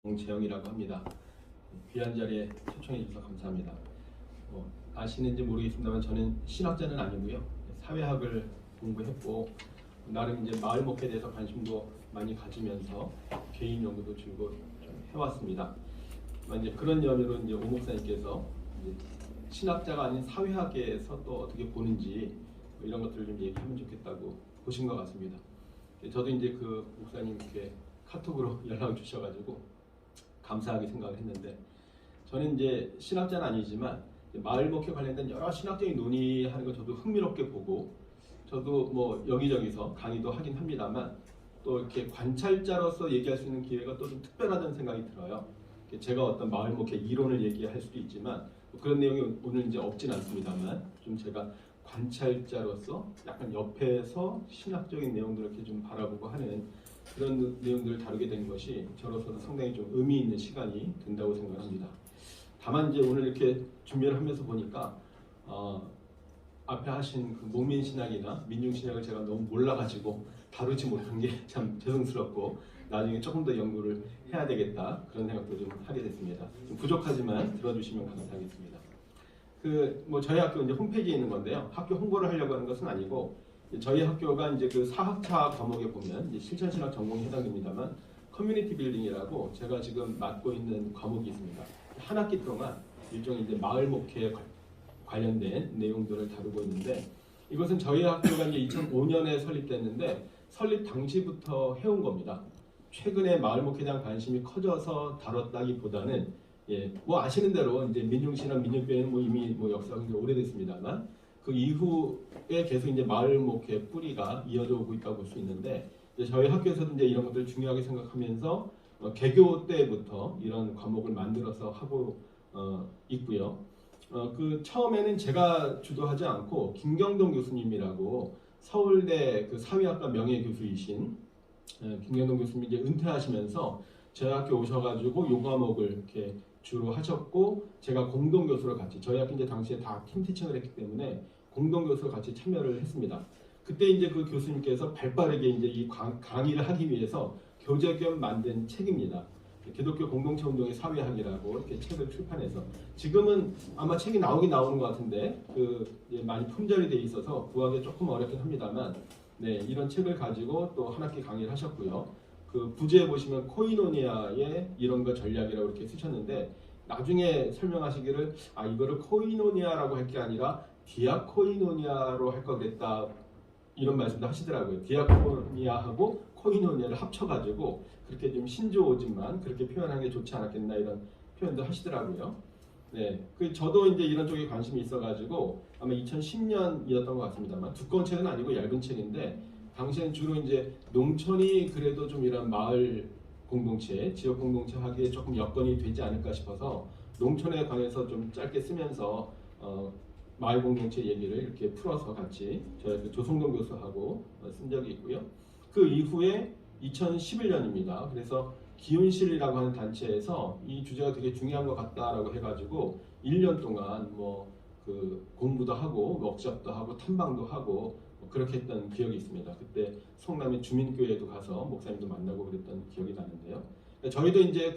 정재영이라고 합니다. 귀한 자리에 초청해 주셔서 감사합니다. 아시는지 모르겠습니다만 저는 신학자는 아니고요. 사회학을 공부했고 나름 이제 마을 목회에 대해서 관심도 많이 가지면서 개인 연구도 줄곧 좀 해왔습니다. 이제 그런 의미로 이제 오 목사님께서 이제 신학자가 아닌 사회학에서 또 어떻게 보는지 이런 것들을 좀 얘기하면 좋겠다고 보신 것 같습니다. 저도 이제 그 목사님께 카톡으로 연락을 주셔가지고 감사하게 생각을 했는데, 저는 이제 신학자는 아니지만 마을 목회 관련된 여러 신학적인 논의하는 거 저도 흥미롭게 보고, 저도 뭐 여기저기서 강의도 하긴 합니다만 또 이렇게 관찰자로서 얘기할 수 있는 기회가 또 좀 특별하다는 생각이 들어요. 제가 어떤 마을 목회 이론을 얘기할 수도 있지만 그런 내용이 오늘 이제 없진 않습니다만 좀 제가 관찰자로서 약간 옆에서 신학적인 내용들을 이렇게 좀 바라보고 하는 그런 내용들을 다루게 된 것이 저로서는 상당히 좀 의미 있는 시간이 된다고 생각합니다. 다만 이제 오늘 이렇게 준비를 하면서 보니까 앞에 하신 그 목민신학이나 민중신학을 제가 너무 몰라가지고 다루지 못한 게 참 죄송스럽고 나중에 조금 더 연구를 해야 되겠다 그런 생각도 좀 하게 됐습니다. 좀 부족하지만 들어주시면 감사하겠습니다. 뭐 저희 학교 이제 홈페이지에 있는 건데요. 학교 홍보를 하려고 하는 것은 아니고 저희 학교가 이제 그 4학차 과목에 보면 이제 실천신학 전공이 해당됩니다만 커뮤니티 빌딩이라고 제가 지금 맡고 있는 과목이 있습니다. 한 학기 동안 일종의 이제 마을 목회 관련된 내용들을 다루고 있는데, 이것은 저희 학교가 이제 2005년에 설립됐는데 설립 당시부터 해온 겁니다. 최근에 마을 목회에 대한 관심이 커져서 다뤘다기보다는 뭐 아시는 대로 이제 민중신학, 민중교회는 뭐 이미 뭐 역사가 굉장히 오래됐습니다만 그 이후에 계속 이제 마을 목회 뿌리가 이어져 오고 있다고 볼 수 있는데, 이제 저희 학교에서도 이제 이런 것들을 중요하게 생각하면서 개교 때부터 이런 과목을 만들어서 하고 있고요. 그 처음에는 제가 주도하지 않고 김경동 교수님이라고 서울대 그 사회학과 명예교수이신 김경동 교수님이 이제 은퇴하시면서 저희 학교 오셔가지고 요 과목을 이렇게 주로 하셨고, 제가 공동 교수로 같이, 저희 학교 이제 당시에 다 팀 티칭을 했기 때문에 공동 교수로 같이 참여를 했습니다. 그때 이제 그 교수님께서 발빠르게 이제 이 강의를 하기 위해서 교재 겸 만든 책입니다. 기독교 공동체 운동의 사회학이라고 이렇게 책을 출판해서 지금은 아마 책이 나오는 것 같은데 많이 품절이 돼 있어서 구하기 조금 어렵긴 합니다만, 이런 책을 가지고 또 한 학기 강의를 하셨고요. 그 부제에 보시면 코이노니아의 이론과 전략이라고 이렇게 쓰셨는데, 나중에 설명하시기를 이거를 코이노니아라고 할 게 아니라 디아코이노니아로 할 걸 그랬다 이런 말씀도 하시더라고요. 디아코니아하고 코이노니아를 합쳐가지고 그렇게 좀 신조어지만 그렇게 표현하는 게 좋지 않았겠나 이런 표현도 하시더라고요. 저도 이제 이런 쪽에 관심이 있어가지고 아마 2010년이었던 것 같습니다만, 두꺼운 책은 아니고 얇은 책인데 당시에는 주로 이제 농촌이 그래도 좀 이런 마을 공동체, 지역 공동체 하기에 조금 여건이 되지 않을까 싶어서 농촌에 관해서 좀 짧게 쓰면서 마을 공동체 얘기를 이렇게 풀어서 같이 저희 그 조성동 교수하고 쓴 적이 있고요. 그 이후에 2011년입니다. 그래서 기운실이라고 하는 단체에서 이 주제가 되게 중요한 것 같다라고 해가지고 1년 동안 뭐 그 공부도 하고 워크숍도 하고 탐방도 하고 그렇게 했던 기억이 있습니다. 그때 성남의 주민교회도 가서 목사님도 만나고 그랬던 기억이 나는데요. 저희도 이제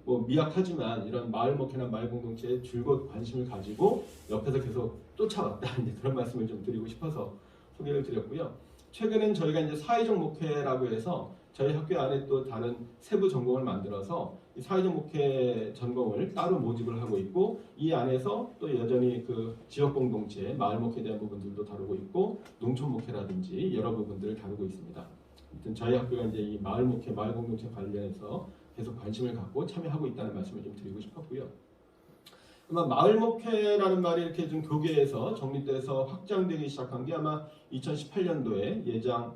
뭐 미약하지만 이런 마을 목회나 마을 공동체에 줄곧 관심을 가지고 옆에서 계속 쫓아왔다 이제 그런 말씀을 좀 드리고 싶어서 소개를 드렸고요. 최근엔 저희가 이제 사회적 목회라고 해서 저희 학교 안에 또 다른 세부 전공을 만들어서 이 사회적 목회 전공을 따로 모집을 하고 있고, 이 안에서 또 여전히 그 지역 공동체, 마을 목회에 대한 부분들도 다루고 있고, 농촌 목회라든지 여러 부분들을 다루고 있습니다. 아무튼 저희 학교가 이제 이 마을 목회, 마을 공동체 관련해서 계속 관심을 갖고 참여하고 있다는 말씀을 좀 드리고 싶었고요. 아마 마을 목회라는 말이 이렇게 좀 교계에서 정립돼서 확장되기 시작한 게 아마 2018년도에 예장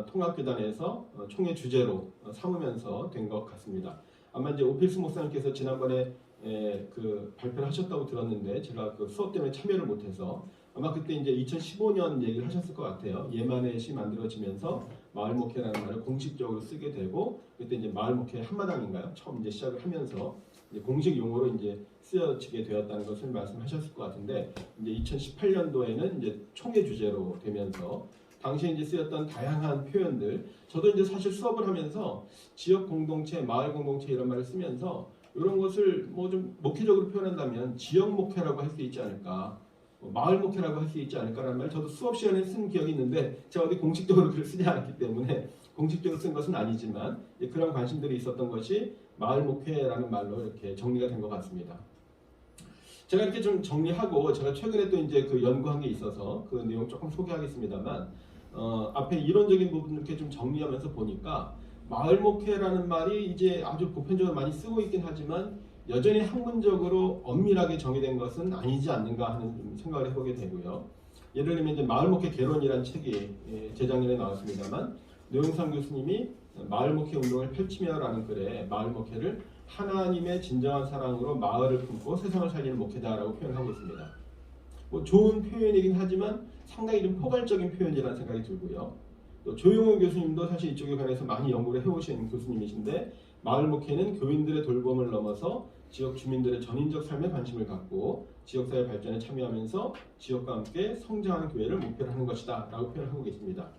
통합교단에서 총회 주제로 삼으면서 된 것 같습니다. 아마 이제 오필스 목사님께서 지난번에 그 발표를 하셨다고 들었는데 제가 그 수업 때문에 참여를 못해서 아마 그때 이제 2015년 얘기를 하셨을 것 같아요. 예만넷이 만들어지면서 마을 목회라는 말을 공식적으로 쓰게 되고, 그때 이제 마을 목회 한마당인가요? 처음 이제 시작을 하면서 이제 공식 용어로 이제 쓰여지게 되었다는 것을 말씀하셨을 것 같은데, 이제 2018년도에는 이제 총회 주제로 되면서 당시에 이제 쓰였던 다양한 표현들, 저도 이제 사실 수업을 하면서 지역 공동체, 마을 공동체 이런 말을 쓰면서 이런 것을 뭐 좀 목회적으로 표현한다면 지역 목회라고 할 수 있지 않을까, 마을 목회라고 할 수 있지 않을까라는 말 저도 수업 시간에 쓴 기억이 있는데 제가 어디 공식적으로 글을 쓰지 않았기 때문에 공식적으로 쓴 것은 아니지만 그런 관심들이 있었던 것이 마을 목회라는 말로 이렇게 정리가 된 것 같습니다. 제가 이렇게 좀 정리하고 제가 최근에 또 이제 그 연구한 게 있어서 그 내용 조금 소개하겠습니다만 앞에 이론적인 부분 이렇게 좀 정리하면서 보니까 마을 목회라는 말이 이제 아주 보편적으로 많이 쓰고 있긴 하지만 여전히 학문적으로 엄밀하게 정의된 것은 아니지 않는가 하는 생각을 해보게 되고요. 예를 들면 이제 마을 목회 개론이라는 책이 재작년에 나왔습니다만 노영상 교수님이 마을 목회 운동을 펼치며라는 글에 마을 목회를 하나님의 진정한 사랑으로 마을을 품고 세상을 살리는 목회다라고 표현하고 있습니다. 뭐 좋은 표현이긴 하지만 상당히 좀 포괄적인 표현이라는 생각이 들고요. 또 조용호 교수님도 사실 이쪽에 관해서 많이 연구를 해오신 교수님이신데 마을 목회는 교인들의 돌봄을 넘어서 지역 주민들의 전인적 삶에 관심을 갖고 지역사회 발전에 참여하면서 지역과 함께 성장하는 교회를 목표로 하는 것이다 라고 표현하고 계십니다.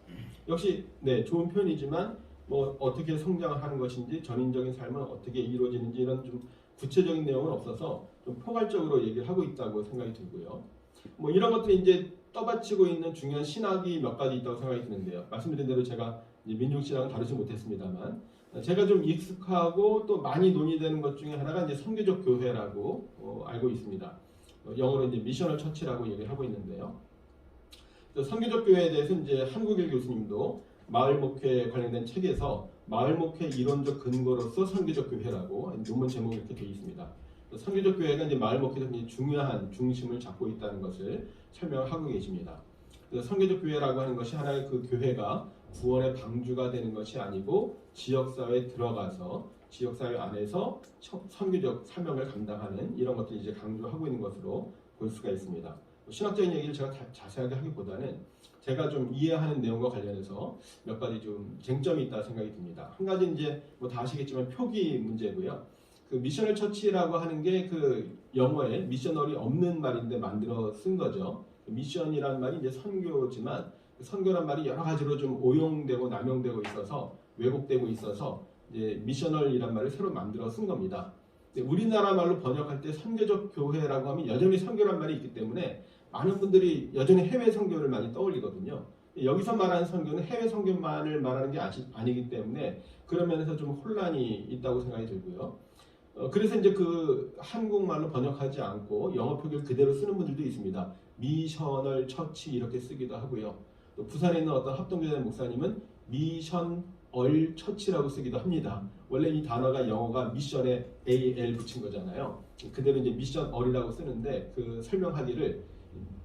역시 네, 좋은 표현이지만 뭐 어떻게 성장을 하는 것인지 전인적인 삶은 어떻게 이루어지는지 이런 좀 구체적인 내용은 없어서 좀 포괄적으로 얘기를 하고 있다고 생각이 들고요. 뭐 이런 것들이 이제 떠받치고 있는 중요한 신학이 몇 가지 있다고 생각이 드는데요. 말씀드린 대로 제가 이제 민중신학은 다루지 못했습니다만 제가 좀 익숙하고 또 많이 논의되는 것 중에 하나가 이제 선교적 교회라고 알고 있습니다. 영어로 이제 미셔널 처치라고 얘기를 하고 있는데요. 선교적 교회에 대해서 이제 한국일 교수님도 마을 목회에 관련된 책에서 마을 목회 이론적 근거로서 선교적 교회라고 논문 제목이 이렇게 되어 있습니다. 선교적 교회가 이제 마을 목회에서 굉장히 중요한 중심을 잡고 있다는 것을 설명을 하고 계십니다. 선교적 교회라고 하는 것이 하나의 그 교회가 구원의 방주가 되는 것이 아니고 지역사회에 들어가서 지역사회 안에서 선교적 사명을 감당하는 이런 것들을 이제 강조하고 있는 것으로 볼 수가 있습니다. 신학적인 얘기를 제가 자세하게 하기보다는 제가 좀 이해하는 내용과 관련해서 몇 가지 좀 쟁점이 있다 생각이 듭니다. 한 가지 이제 뭐 다 아시겠지만 표기 문제고요. 그 미셔널 처치라고 하는 게 그 영어에 미셔널이 없는 말인데 만들어 쓴 거죠. 미션이란 말이 이제 선교지만 선교란 말이 여러 가지로 좀 오용되고 남용되고 있어서 왜곡되고 있어서 이제 미셔널이란 말을 새로 만들어 쓴 겁니다. 우리나라 말로 번역할 때 선교적 교회라고 하면 여전히 선교란 말이 있기 때문에 많은 분들이 여전히 해외 선교를 많이 떠올리거든요. 여기서 말하는 선교는 해외 선교만을 말하는 게 아니기 때문에 그런 면에서 좀 혼란이 있다고 생각이 들고요. 그래서 이제 그 한국말로 번역하지 않고 영어 표기를 그대로 쓰는 분들도 있습니다. 미셔널 처치 이렇게 쓰기도 하고요. 또 부산에 있는 어떤 합동교회 목사님은 미션얼 처치라고 쓰기도 합니다. 원래 이 단어가 영어가 미션에 AL 붙인 거잖아요. 그대로 이제 미션얼이라고 쓰는데 그 설명하기를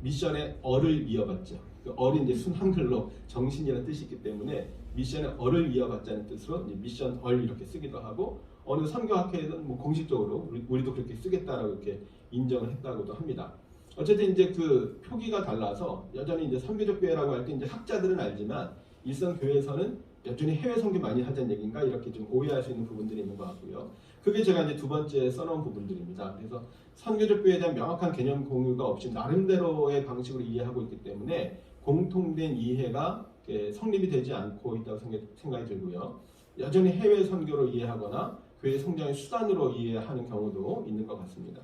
미션의 얼을 이어받죠. 그 얼이 이제 순 한글로 정신이라는 뜻이 있기 때문에 미션의 얼을 이어받자는 뜻으로 이제 미션얼 이렇게 쓰기도 하고 어느 선교학회에는 뭐 공식적으로 우리도 그렇게 쓰겠다라고 이렇게 인정을 했다고도 합니다. 어쨌든 이제 그 표기가 달라서 여전히 이제 선교적 교회라고 할 때 이제 학자들은 알지만 일선 교회에서는 여전히 해외 선교 많이 하자는 얘기인가 이렇게 좀 오해할 수 있는 부분들이 있는 것 같고요. 그게 제가 이제 두 번째 써놓은 부분들입니다. 그래서 선교적 교회에 대한 명확한 개념 공유가 없이 나름대로의 방식으로 이해하고 있기 때문에 공통된 이해가 성립이 되지 않고 있다고 생각이 들고요. 여전히 해외 선교로 이해하거나 교회 성장의 수단으로 이해하는 경우도 있는 것 같습니다.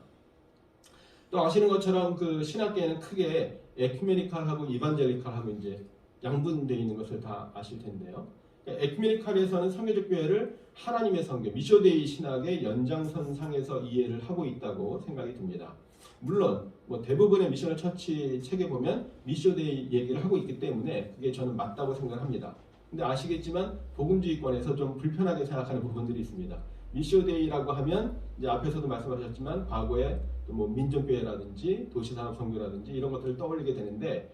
또 아시는 것처럼 그 신학계에는 크게 에큐메니칼하고 이반젤리칼하고 이제 양분되어 있는 것을 다 아실 텐데요. 에큐메니칼에서는 선교적 교회를 하나님의 선교, 미쇼데이 신학의 연장선상에서 이해를 하고 있다고 생각이 듭니다. 물론 뭐 대부분의 미셔널 처치 책에 보면 미쇼데이 얘기를 하고 있기 때문에 그게 저는 맞다고 생각합니다. 근데 아시겠지만 복음주의권에서 좀 불편하게 생각하는 부분들이 있습니다. 미쇼데이라고 하면 이제 앞에서도 말씀하셨지만 과거에 뭐 민족교회라든지 도시산업선교라든지 이런 것들을 떠올리게 되는데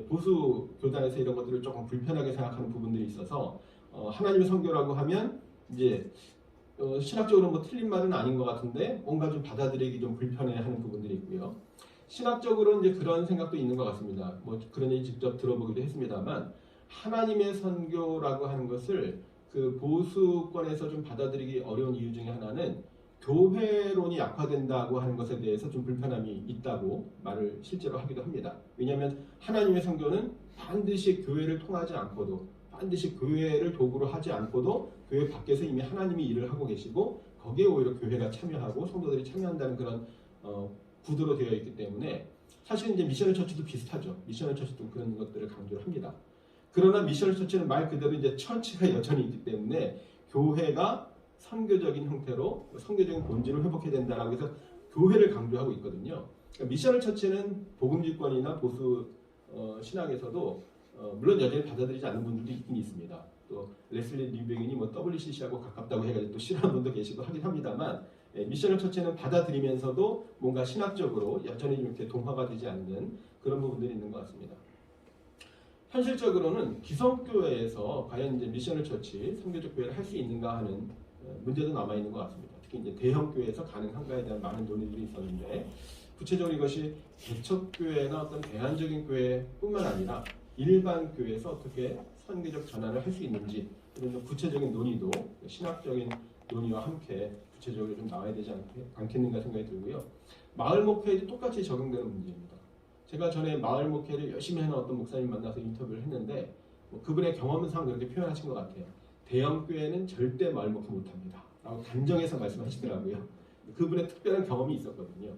보수 교단에서 이런 것들을 조금 불편하게 생각하는 부분들이 있어서 하나님의 선교라고 하면 이제 신학적으로 뭐 틀린 말은 아닌 것 같은데 뭔가 좀 받아들이기 좀 불편해하는 부분들이 있고요. 신학적으로 이제 그런 생각도 있는 것 같습니다. 뭐 그런 얘기 직접 들어보기도 했습니다만 하나님의 선교라고 하는 것을 그 보수권에서 좀 받아들이기 어려운 이유 중에 하나는 교회론이 약화된다고 하는 것에 대해서 좀 불편함이 있다고 말을 실제로 하기도 합니다. 왜냐하면 하나님의 성교는 반드시 교회를 통하지 않고도, 반드시 교회를 도구로 하지 않고도 교회 밖에서 이미 하나님이 일을 하고 계시고 거기에 오히려 교회가 참여하고 성도들이 참여한다는 그런 구도로 되어 있기 때문에 사실 이제 미셔널 처치도 비슷하죠. 미셔널 처치도 그런 것들을 강조를 합니다. 그러나 미셔널 처치는 말 그대로 이제 처치가 여전히 있기 때문에 교회가 선교적인 형태로 선교적인 본질을 회복해야 된다라고 해서 교회를 강조하고 있거든요. 그러니까 미셔널 처치는 복음지권이나 보수 신학에서도 물론 여전히 받아들이지 않는 분들도 있긴 있습니다. 또 레슬리 리뱅인이 뭐 WCC하고 가깝다고 해가지고 또 싫어하는 분도 계시고 하긴 합니다만 미셔널 처치는 받아들이면서도 뭔가 신학적으로 여전히 이렇게 동화가 되지 않는 그런 부분들이 있는 것 같습니다. 현실적으로는 기성교회에서 과연 이제 미셔널 처치, 선교적 교회를 할 수 있는가 하는 문제도 남아 있는 것 같습니다. 특히 이제 대형 교회에서 가능한가에 대한 많은 논의들이 있었는데 구체적으로 이것이 개척교회나 어떤 대안적인 교회뿐만 아니라 일반 교회에서 어떻게 선교적 전환을 할 수 있는지 이런 구체적인 논의도 신학적인 논의와 함께 구체적으로 좀 나와야 되지 않겠는가 생각이 들고요. 마을 목회에도 똑같이 적용되는 문제입니다. 제가 전에 마을 목회를 열심히 하는 어떤 목사님 만나서 인터뷰를 했는데 그분의 경험상 그렇게 표현하신 것 같아요. 대형 교회는 절대 마을 목회 못합니다 라고 단정해서 말씀하시더라고요. 그분의 특별한 경험이 있었거든요.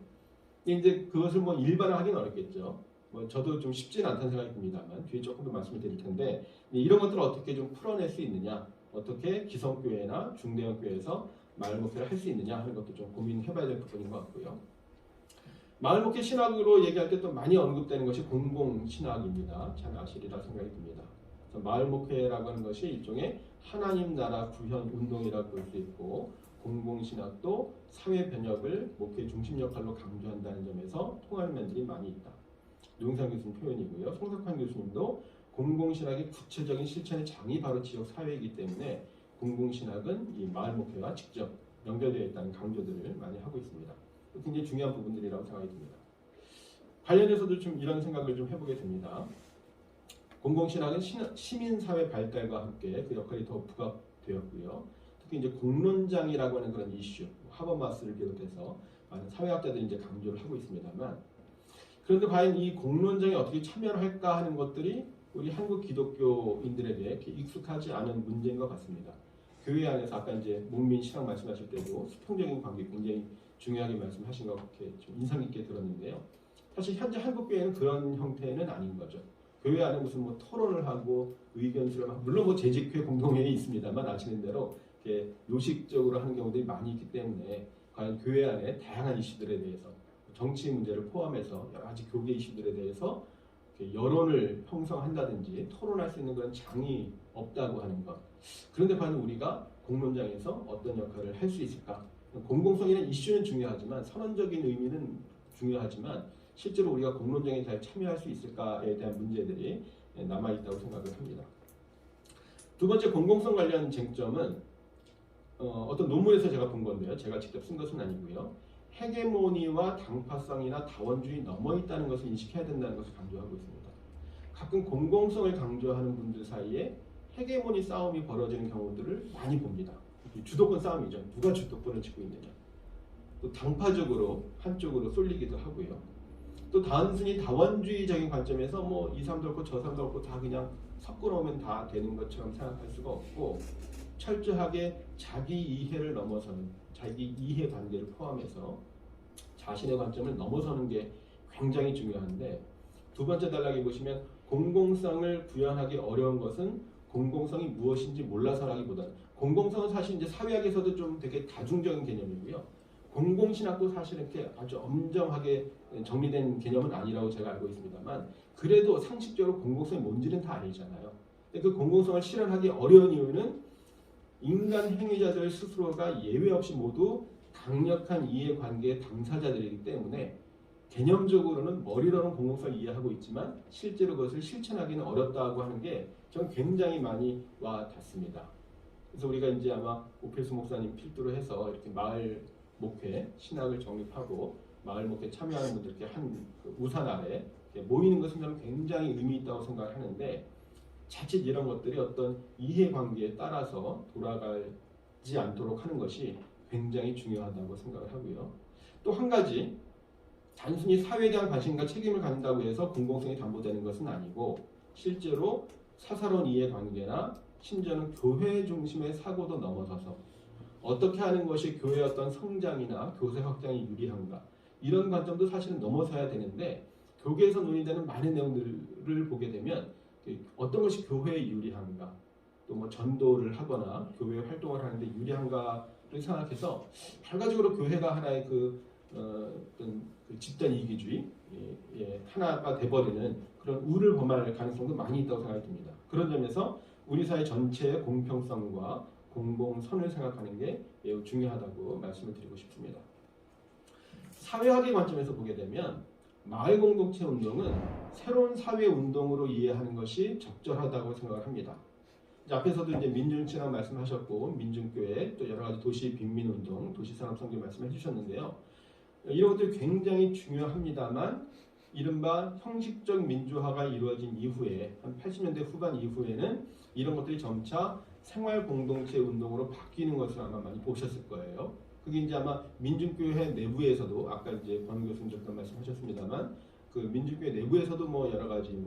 근데 이제 그것을 뭐 일반화하기는 어렵겠죠. 저도 좀 쉽지는 않다는 생각이 듭니다만 뒤에 조금 더 말씀을 드릴 텐데 이런 것들을 어떻게 좀 풀어낼 수 있느냐, 어떻게 기성교회나 중대형 교회에서 마을 목회를 할 수 있느냐 하는 것도 좀 고민해봐야 될 부분인 것 같고요. 마을 목회 신학으로 얘기할 때 또 많이 언급되는 것이 공공신학입니다. 잘 아시리라 생각이 듭니다. 그래서 마을 목회라고 하는 것이 일종의 하나님 나라 구현 운동이라고 볼 수 있고 공공신학도 사회 변혁을 목회 중심 역할로 강조한다는 점에서 통하는 면들이 많이 있다. 노영상 교수님 표현이고요. 송석환 교수님도 공공신학의 구체적인 실천의 장이 바로 지역 사회이기 때문에 공공신학은 이 마을 목회와 직접 연결되어 있다는 강조들을 많이 하고 있습니다. 굉장히 중요한 부분들이라고 생각이 듭니다. 관련해서도 좀 이런 생각을 좀 해보게 됩니다. 공공신학은 시민사회 발달과 함께 그 역할이 더 부각되었고요. 특히 이제 공론장이라고 하는 그런 이슈, 하버마스를 비롯해서 많은 사회학자들이 이제 강조를 하고 있습니다만, 그런데 과연 이 공론장에 어떻게 참여를 할까 하는 것들이 우리 한국 기독교인들에게 익숙하지 않은 문제인 것 같습니다. 교회 안에서 아까 이제 목민 신학 말씀하실 때도 수평적인 관계 굉장히 중요하게 말씀하신 것 같게 좀 인상 깊게 들었는데요. 사실 현재 한국 교회는 그런 형태는 아닌 거죠. 교회 안에 무슨 뭐 토론을 하고 의견 수렴하고 물론 뭐 재직회 공동회의 있습니다만 아시는 대로 이렇게 요식적으로 하는 경우들이 많이 있기 때문에 과연 교회 안에 다양한 이슈들에 대해서 정치 문제를 포함해서 여러 가지 교계 이슈들에 대해서 여론을 형성한다든지 토론할 수 있는 그런 장이 없다고 하는 것. 그런데 과연 우리가 공론장에서 어떤 역할을 할 수 있을까? 공공성이라는 이슈는 중요하지만 선언적인 의미는 중요하지만 실제로 우리가 공론장에 잘 참여할 수 있을까에 대한 문제들이 남아있다고 생각을 합니다. 두 번째 공공성 관련 쟁점은 어떤 논문에서 제가 본 건데요. 제가 직접 쓴 것은 아니고요. 헤게모니와 당파성이나 다원주의 넘어 있다는 것을 인식해야 된다는 것을 강조하고 있습니다. 가끔 공공성을 강조하는 분들 사이에 헤게모니 싸움이 벌어지는 경우들을 많이 봅니다. 주도권 싸움이죠. 누가 주도권을 쥐고 있느냐. 또 당파적으로 한쪽으로 쏠리기도 하고요. 또 단순히 다원주의적인 관점에서 뭐 이 사람도 없고 저 사람도 없고 다 그냥 섞어 놓으면 다 되는 것처럼 생각할 수가 없고 철저하게 자기 이해를 넘어서는 자기 이해 관계를 포함해서 자신의 관점을 넘어서는 게 굉장히 중요한데 두 번째 단락에 보시면 공공성을 구현하기 어려운 것은 공공성이 무엇인지 몰라서라기보다는 공공성은 사실 이제 사회학에서도 좀 되게 다중적인 개념이고요. 공공신학도 사실 이렇게 아주 엄정하게 정리된 개념은 아니라고 제가 알고 있습니다만 그래도 상식적으로 공공성이 뭔지는 다 아니잖아요. 근데 그 공공성을 실현하기 어려운 이유는 인간 행위자들 스스로가 예외 없이 모두 강력한 이해관계의 당사자들이기 때문에 개념적으로는 머리로는 공공성을 이해하고 있지만 실제로 그것을 실천하기는 어렵다고 하는 게 저는 굉장히 많이 와 닿습니다. 그래서 우리가 이제 아마 오필수 목사님 필두로 해서 이렇게 마을 목회 신학을 정립하고 마을 목회 참여하는 분들께 한 우산 아래 모이는 것은 저는 굉장히 의미 있다고 생각을 하는데 자칫 이런 것들이 어떤 이해관계에 따라서 돌아가지 않도록 하는 것이 굉장히 중요하다고 생각을 하고요. 또 한 가지, 단순히 사회에 대한 관심과 책임을 갖는다고 해서 공공성이 담보되는 것은 아니고 실제로 사사로운 이해관계나 심지어는 교회 중심의 사고도 넘어서서 어떻게 하는 것이 교회의 어떤 성장이나 교세 확장에 유리한가, 이런 관점도 사실은 넘어서야 되는데, 교계에서 논의되는 많은 내용들을 보게 되면 어떤 것이 교회에 유리한가, 또 뭐 전도를 하거나 교회 활동을 하는데 유리한가를 생각해서 결과적으로 교회가 하나의 어떤 집단 이기주의 하나가 돼버리는 그런 우를 범할 가능성도 많이 있다고 생각이 듭니다. 그런 점에서 우리 사회 전체의 공평성과 공공선을 생각하는 게 매우 중요하다고 말씀을 드리고 싶습니다. 사회학의 관점에서 보게 되면 마을 공동체 운동은 새로운 사회 운동으로 이해하는 것이 적절하다고 생각을 합니다. 앞에서도 이제 민중친화 말씀하셨고, 민중교회, 또 여러 가지 도시 빈민운동, 도시산업선교 말씀해 주셨는데요. 이런 것들이 굉장히 중요합니다만, 이른바 형식적 민주화가 이루어진 이후에, 한 80년대 후반 이후에는 이런 것들이 점차 생활 공동체 운동으로 바뀌는 것을 아마 많이 보셨을 거예요. 그게 이제 아마 민중교회 내부에서도, 아까 이제 권 교수님 잠깐 말씀하셨습니다만, 그 민중교회 내부에서도 뭐 여러 가지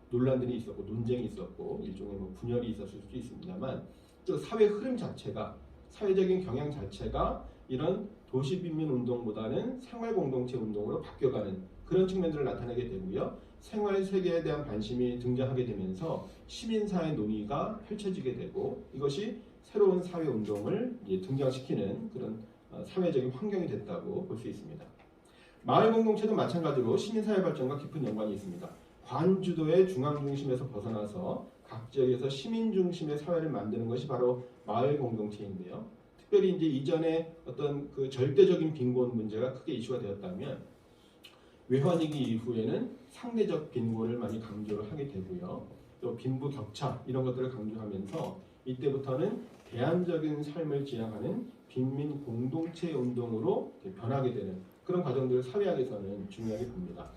논란들이 있었고, 논쟁이 있었고, 일종의 분열이 있었을 수도 있습니다만, 또 사회 흐름 자체가, 사회적인 경향 자체가 이런 도시 빈민 운동보다는 생활 공동체 운동으로 바뀌어가는 그런 측면들을 나타내게 되고요. 생활 세계에 대한 관심이 등장하게 되면서 시민사회 논의가 펼쳐지게 되고, 이것이 새로운 사회 운동을 등장시키는 그런 사회적인 환경이 됐다고 볼 수 있습니다. 마을 공동체도 마찬가지로 시민사회 발전과 깊은 연관이 있습니다. 관주도의 중앙 중심에서 벗어나서 각 지역에서 시민 중심의 사회를 만드는 것이 바로 마을 공동체인데요. 특별히 이제 이전에 어떤 그 절대적인 빈곤 문제가 크게 이슈가 되었다면, 외환위기 이후에는 상대적 빈곤을 많이 강조를 하게 되고요. 또 빈부 격차 이런 것들을 강조하면서 이때부터는 대안적인 삶을 지향하는 빈민 공동체 운동으로 변하게 되는 그런 과정들을 사회학에서는 중요하게 봅니다.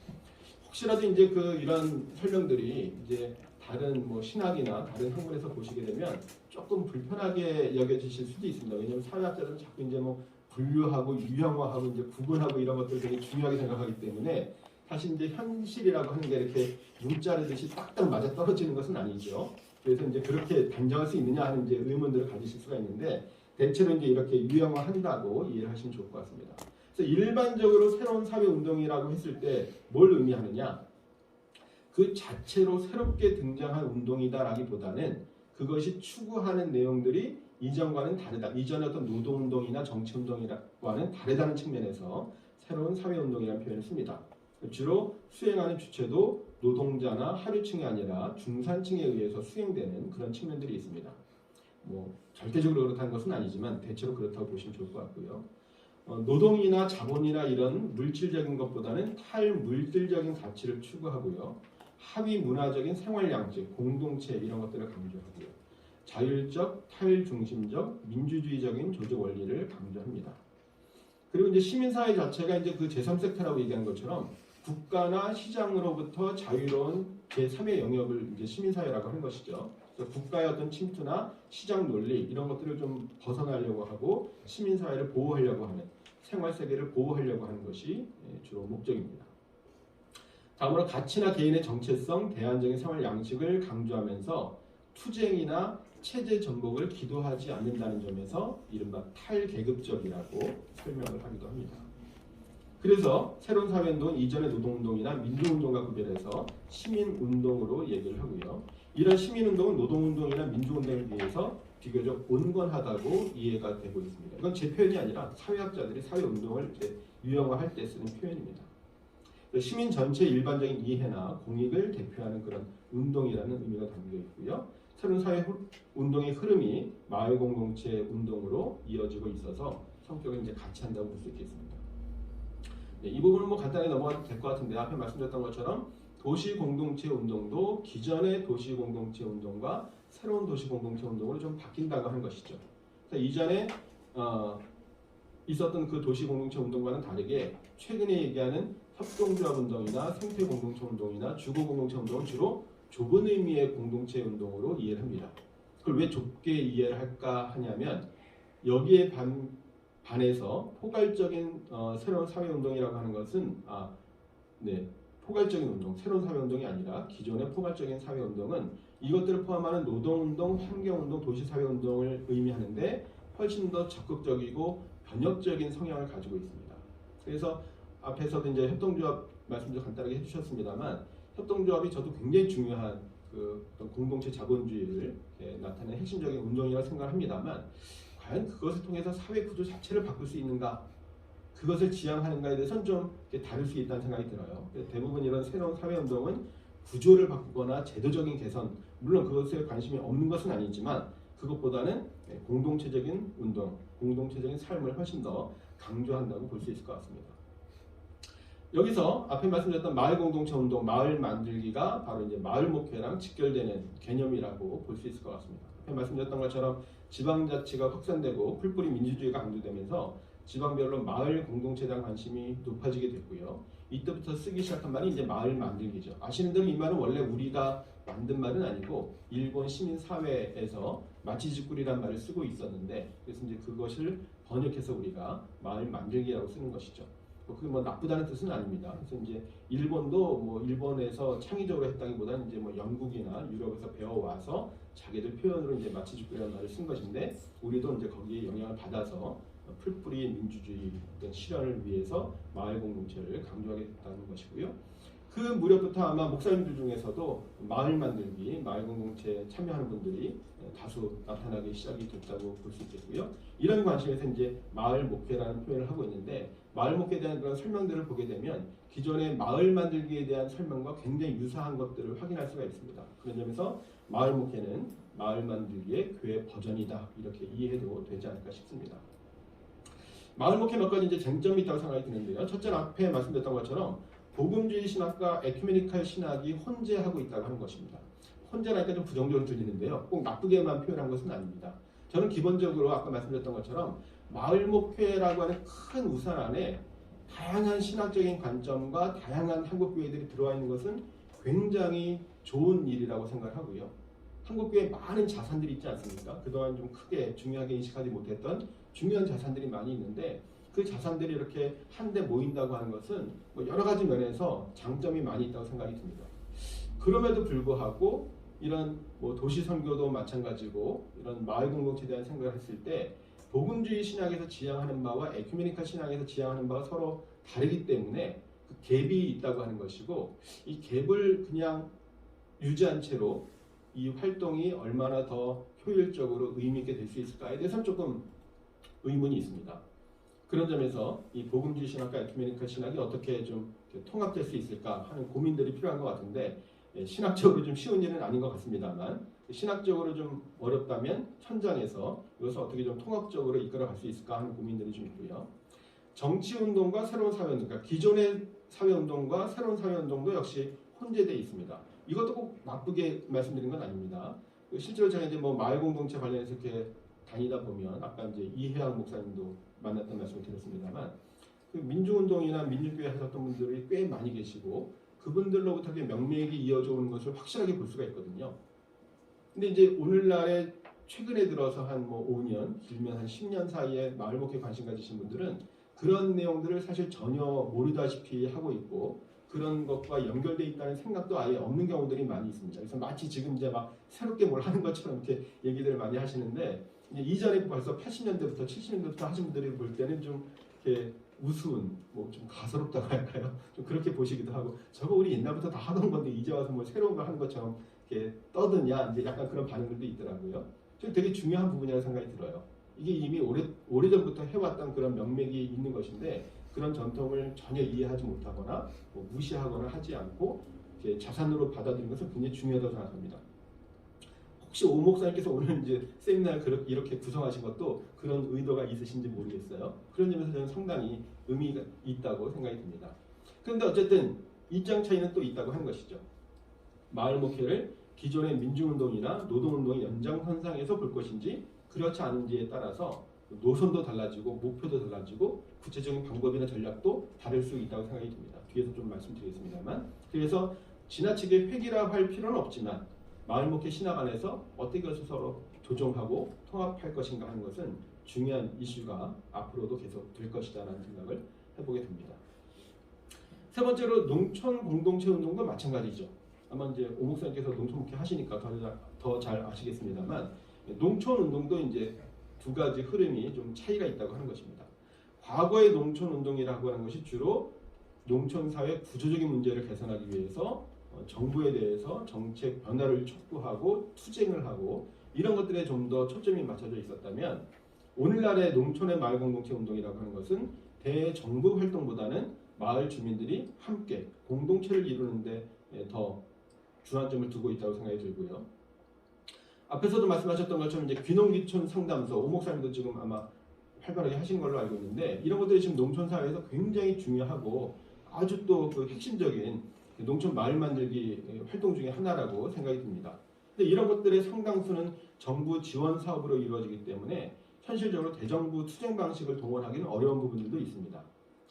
혹시라도 이제 이런 설명들이 이제 다른 신학이나 다른 학문에서 보시게 되면 조금 불편하게 여겨지실 수도 있습니다. 왜냐하면 사회학자들은 자꾸 이제 분류하고 유형화하고 이제 구분하고 이런 것들을 되게 중요하게 생각하기 때문에, 사실 이제 현실이라고 하는 게 이렇게 문자르듯이 딱딱 맞아 떨어지는 것은 아니죠. 그래서 이제 그렇게 단정할 수 있느냐 하는 이제 의문들을 가지실 수가 있는데, 대체로 이제 이렇게 유형화한다고 이해를 하시면 좋을 것 같습니다. 그래서 일반적으로 새로운 사회 운동이라고 했을 때 뭘 의미하느냐? 그 자체로 새롭게 등장한 운동이다라기보다는 그것이 추구하는 내용들이 이전과는 다르다. 이전의 어떤 노동운동이나 정치운동과는 다르다는 측면에서 새로운 사회운동이라는 표현을 씁니다. 주로 수행하는 주체도 노동자나 하류층이 아니라 중산층에 의해서 수행되는 그런 측면들이 있습니다. 절대적으로 그렇다는 것은 아니지만 대체로 그렇다고 보시면 좋을 것 같고요. 노동이나 자본이나 이런 물질적인 것보다는 탈물질적인 가치를 추구하고요. 합의 문화적인 생활 양식, 공동체 이런 것들을 강조하고요. 자율적, 타율중심적, 민주주의적인 조직 원리를 강조합니다. 그리고 이제 시민사회 자체가 이제 그 제3섹터라고 얘기한 것처럼 국가나 시장으로부터 자유로운 제3의 영역을 이제 시민사회라고 하는 것이죠. 그래서 국가의 어떤 침투나 시장 논리 이런 것들을 좀 벗어나려고 하고 시민사회를 보호하려고 하는, 생활세계를 보호하려고 하는 것이 주로 목적입니다. 다음으로 가치나 개인의 정체성, 대안적인 생활 양식을 강조하면서 투쟁이나 체제 전복을 기도하지 않는다는 점에서 이른바 탈계급적이라고 설명을 하기도 합니다. 그래서 새로운 사회운동은 이전의 노동운동이나 민주운동과 구별해서 시민운동으로 얘기를 하고요. 이런 시민운동은 노동운동이나 민주운동에 비해서 비교적 온건하다고 이해가 되고 있습니다. 이건 제 표현이 아니라 사회학자들이 사회운동을 이렇게 유형화할 때 쓰는 표현입니다. 시민 전체의 일반적인 이해나 공익을 대표하는 그런 운동이라는 의미가 담겨 있고요. 새로운 사회 운동의 흐름이 마을 공동체 운동으로 이어지고 있어서 성격을 이제 같이 한다고 볼 수 있겠습니다. 네, 이 부분은 간단히 넘어가도 될 것 같은데, 앞에 말씀드렸던 것처럼 도시 공동체 운동도 기존의 도시 공동체 운동과 새로운 도시 공동체 운동으로 좀 바뀐다고 하는 것이죠. 그래서 이전에 있었던 그 도시 공동체 운동과는 다르게 최근에 얘기하는 협동조합 운동이나 생태 공동체 운동이나 주거 공동체 운동은 주로 좁은 의미의 공동체 운동으로 이해를 합니다. 그걸 왜 좁게 이해를 할까 하냐면, 여기에 반해서 포괄적인 새로운 사회운동이라고 하는 것은 포괄적인 운동, 새로운 사회운동이 아니라 기존의 포괄적인 사회운동은 이것들을 포함하는 노동운동, 환경운동, 도시사회운동을 의미하는데 훨씬 더 적극적이고 변혁적인 성향을 가지고 있습니다. 그래서 앞에서도 이제 협동조합 말씀 좀 간단하게 해주셨습니다만 협동조합이 저도 굉장히 중요한 어떤 공동체 자본주의를 나타내는 핵심적인 운동이라고 생각합니다만 과연 그것을 통해서 사회 구조 자체를 바꿀 수 있는가? 그것을 지향하는가에 대해서는 좀 다를 수 있다는 생각이 들어요. 대부분 이런 새로운 사회운동은 구조를 바꾸거나 제도적인 개선, 물론 그것에 관심이 없는 것은 아니지만 그것보다는 공동체적인 운동, 공동체적인 삶을 훨씬 더 강조한다고 볼 수 있을 것 같습니다. 여기서 앞에 말씀드렸던 마을 공동체 운동, 마을 만들기가 바로 이제 마을 목회랑 직결되는 개념이라고 볼 수 있을 것 같습니다. 앞에 말씀드렸던 것처럼 지방자치가 확산되고 풀뿌리 민주주의가 강조되면서 지방별로 마을 공동체에 대한 관심이 높아지게 됐고요. 이때부터 쓰기 시작한 말이 이제 마을 만들기죠. 아시는 대로 이 말은 원래 우리가 만든 말은 아니고 일본 시민사회에서 마치지꾸리라는 말을 쓰고 있었는데 그래서 이제 그것을 번역해서 우리가 마을 만들기라고 쓰는 것이죠. 그게 뭐 나쁘다는 뜻은 아닙니다. 그래서 이제 일본도 뭐 일본에서 창의적으로 했다기보다는 이제 뭐 영국이나 유럽에서 배워와서 자기들 표현으로 이제 마치지꾸리라는 말을 쓴 것인데 우리도 이제 거기에 영향을 받아서 풀뿌리 민주주의 어떤 실현을 위해서 마을 공동체를 강조하게 됐다는 것이고요. 그 무렵부터 아마 목사님들 중에서도 마을 만들기, 마을 공동체에 참여하는 분들이 다수 나타나기 시작이 됐다고 볼 수 있겠고요. 이런 관심에서 이제 마을 목회라는 표현을 하고 있는데 마을 목회에 대한 그런 설명들을 보게 되면 기존의 마을 만들기에 대한 설명과 굉장히 유사한 것들을 확인할 수가 있습니다. 그런 점에서 마을 목회는 마을 만들기의 교회 버전이다 이렇게 이해해도 되지 않을까 싶습니다. 마을 목회 몇 가지 이제 쟁점이 있다고 생각이 드는데요. 첫째는 앞에 말씀드렸던 것처럼 복음주의 신학과 에큐메니칼 신학이 혼재하고 있다고 하는 것입니다. 혼재라니까 좀 부정적으로 들리는데요. 꼭 나쁘게만 표현한 것은 아닙니다. 저는 기본적으로 아까 말씀드렸던 것처럼 마을 목회라고 하는 큰 우산 안에 다양한 신학적인 관점과 다양한 한국교회들이 들어와 있는 것은 굉장히 좋은 일이라고 생각하고요. 한국교회에 많은 자산들이 있지 않습니까? 그동안 좀 크게 중요하게 인식하지 못했던 중요한 자산들이 많이 있는데 그 자산들이 이렇게 한데 모인다고 하는 것은 뭐 여러 가지 면에서 장점이 많이 있다고 생각이 듭니다. 그럼에도 불구하고 이런 뭐 도시 선교도 마찬가지고 이런 마을 공동체에 대한 생각을 했을 때 복음주의 신학에서 지향하는 바와 에큐메니칼 신학에서 지향하는 바가 서로 다르기 때문에 그 갭이 있다고 하는 것이고 이 갭을 그냥 유지한 채로 이 활동이 얼마나 더 효율적으로 의미 있게 될 수 있을까에 대해서는 조금 의문이 있습니다. 그런 점에서 이 복음주의 신학과 에큐메니칼 신학이 어떻게 좀 통합될 수 있을까 하는 고민들이 필요한 것 같은데 신학적으로 좀 쉬운 일은 아닌 것 같습니다만 신학적으로 좀 어렵다면 현장에서 이것을 어떻게 좀 통합적으로 이끌어갈 수 있을까 하는 고민들이 좀 있고요. 정치운동과 새로운 사회운동, 그러니까 기존의 사회운동과 새로운 사회운동도 역시 혼재되어 있습니다. 이것도 꼭 나쁘게 말씀드린 건 아닙니다. 실제로 제가 이제 뭐 마을 공동체 관련해서 이렇게 다니다 보면 아까 이제 이혜학 목사님도 만났던 말씀을 드렸습니다만 그 민주운동이나 민주교회 하셨던 분들이 꽤 많이 계시고 그분들로부터 명맥이 이어져 오는 것을 확실하게 볼 수가 있거든요. 근데 이제 오늘날에 최근에 들어서 한 뭐 5년, 길면 한 10년 사이에 마을 목회 관심 가지신 분들은 그런 내용들을 사실 전혀 모르다시피 하고 있고 그런 것과 연결되어 있다는 생각도 아예 없는 경우들이 많이 있습니다. 그래서 마치 지금 이제 막 새롭게 뭘 하는 것처럼 이렇게 얘기들을 많이 하시는데 이전에 벌써 80년대부터 70년대부터 하신 분들이 볼 때는 좀 이렇게 우스운, 뭐 좀 가소롭다고 할까요? 좀 그렇게 보시기도 하고 저거 우리 옛날부터 다 하던 건데 이제 와서 뭐 새로운 걸 하는 것처럼 이렇게 떠드냐 이제 약간 그런 반응들도 있더라고요. 좀 되게 중요한 부분이라고 생각이 들어요. 이게 이미 오래전부터 해왔던 그런 명맥이 있는 것인데 그런 전통을 전혀 이해하지 못하거나 뭐 무시하거나 하지 않고 이렇게 자산으로 받아들이는 것은 굉장히 중요하다고 생각합니다. 혹시 오 목사님께서 오늘 이제 세미나를 이렇게 구성하신 것도 그런 의도가 있으신지 모르겠어요. 그런 점에서 저는 상당히 의미가 있다고 생각이 듭니다. 그런데 어쨌든 입장 차이는 또 있다고 하는 것이죠. 마을 목회를 기존의 민주운동이나 노동운동의 연장선상에서 볼 것인지 그렇지 않은지에 따라서 노선도 달라지고 목표도 달라지고 구체적인 방법이나 전략도 다를 수 있다고 생각이 듭니다. 뒤에서 좀 말씀드리겠습니다만 그래서 지나치게 획일화할 필요는 없지만 마을 목회 신학 안에서 어떻게 해서 서로 조정하고 통합할 것인가 하는 것은 중요한 이슈가 앞으로도 계속 될 것이다라는 생각을 해보게 됩니다. 세 번째로 농촌 공동체 운동도 마찬가지죠. 아마 이제 오 목사님께서 농촌 목회 하시니까 더 잘 아시겠습니다만 농촌 운동도 이제 두 가지 흐름이 좀 차이가 있다고 하는 것입니다. 과거의 농촌 운동이라고 하는 것이 주로 농촌 사회 구조적인 문제를 개선하기 위해서 정부에 대해서 정책 변화를 촉구하고 투쟁을 하고 이런 것들에 좀 더 초점이 맞춰져 있었다면 오늘날의 농촌의 마을 공동체 운동이라고 하는 것은 대정부 활동보다는 마을 주민들이 함께 공동체를 이루는데 더 주안점을 두고 있다고 생각이 들고요. 앞에서도 말씀하셨던 것처럼 이제 귀농귀촌 상담소 오 목사님도 지금 아마 활발하게 하신 걸로 알고 있는데 이런 것들이 지금 농촌 사회에서 굉장히 중요하고 아주 또 그 핵심적인 농촌 마을 만들기 활동 중에 하나라고 생각이 듭니다. 근데 이런 것들의 상당수는 정부 지원 사업으로 이루어지기 때문에 현실적으로 대정부 투쟁 방식을 동원하기는 어려운 부분들도 있습니다.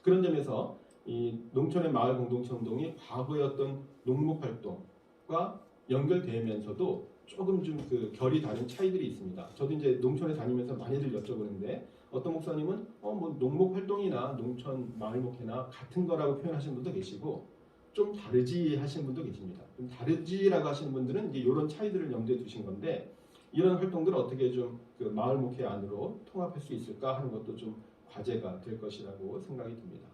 그런 점에서 이 농촌의 마을 공동체 운동이 과거의 어떤 농목 활동과 연결되면서도 조금 좀 그 결이 다른 차이들이 있습니다. 저도 이제 농촌에 다니면서 많이들 여쭤보는데 어떤 목사님은 뭐 농목 활동이나 농촌 마을 목회나 같은 거라고 표현하시는 분도 계시고 좀 다르지 하시는 분도 계십니다. 좀 다르지라고 하시는 분들은 이제 이런 차이들을 염두에 두신 건데 이런 활동들을 어떻게 좀 그 마을 목회 안으로 통합할 수 있을까 하는 것도 좀 과제가 될 것이라고 생각이 듭니다.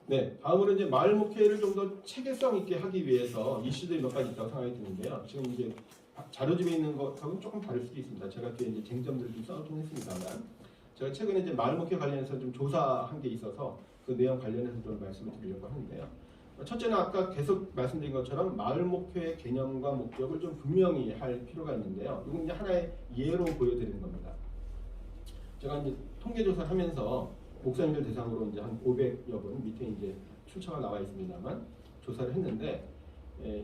네, 다음으로 이제 마을 목회를 좀 더 체계성 있게 하기 위해서 이슈들이 몇 가지 있다고 생각이 드는데요. 지금 이제 자료집에 있는 것하고는 조금 다를 수도 있습니다. 제가 뒤에 이제 쟁점들을 좀 써놓긴 했습니다만, 제가 최근에 이제 마을 목회 관련해서 좀 조사한 게 있어서 그 내용 관련해서 좀 말씀을 드리려고 하는데요. 첫째는 아까 계속 말씀드린 것처럼 마을 목회의 개념과 목적을 좀 분명히 할 필요가 있는데요. 이건 이제 하나의 예로 보여드리는 겁니다. 제가 이제 통계조사를 하면서 목사님들 대상으로 이제 한 500여 분 밑에 이제 출처가 나와 있습니다만 조사를 했는데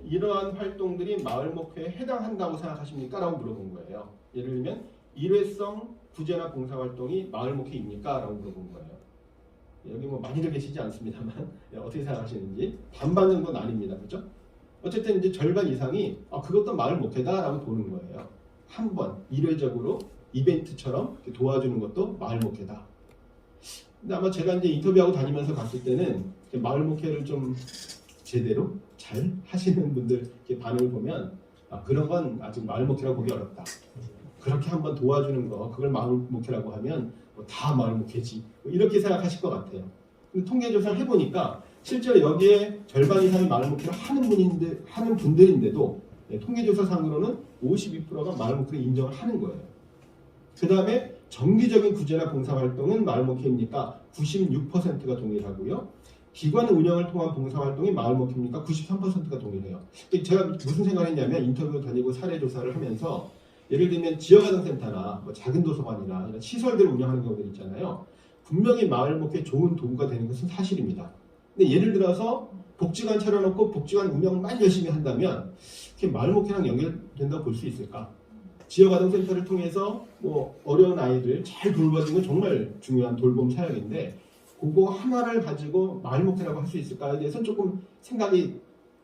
이러한 활동들이 마을 목회에 해당한다고 생각하십니까? 라고 물어본 거예요. 예를 들면 일회성 구제나 봉사활동이 마을 목회입니까? 라고 물어본 거예요. 여기 뭐 많이들 계시지 않습니다만 어떻게 생각하시는지 반반 정도는 아닙니다. 그렇죠? 어쨌든 이제 절반 이상이 그것도 마을 목회다라고 보는 거예요. 한 번 일회적으로 이벤트처럼 도와주는 것도 마을 목회다. 근데 아마 제가 이제 인터뷰하고 다니면서 봤을 때는 마을 목회를 좀 제대로 잘 하시는 분들 반응을 보면 그런 건 아직 마을 목회라고 보기 어렵다. 그렇게 한번 도와주는 거 그걸 마을 목회라고 하면 다 마을 목회지 이렇게 생각하실 것 같아요. 근데 통계조사를 해보니까 실제로 여기에 절반 이상이 마을 목회를 하는 분들인데도 통계조사상으로는 52%가 마을 목회를 인정을 하는 거예요. 그 다음에 정기적인 구제나 봉사활동은 마을 목회입니까? 96%가 동일하고요. 기관 운영을 통한 봉사활동이 마을 목회입니까? 93%가 동일해요. 제가 무슨 생각을 했냐면 인터뷰 다니고 사례조사를 하면서 예를 들면 지역아동센터나 뭐 작은 도서관이나 이런 시설들을 운영하는 경우들 있잖아요. 분명히 마을 목회에 좋은 도구가 되는 것은 사실입니다. 근데 예를 들어서 복지관 차려놓고 복지관 운영만 열심히 한다면 그게 마을 목회랑 연결된다고 볼 수 있을까? 지역아동센터를 통해서 뭐 어려운 아이들 잘 돌봐주는 건 정말 중요한 돌봄 사역인데 그거 하나를 가지고 마을 목회라고 할 수 있을까에 대해서는 조금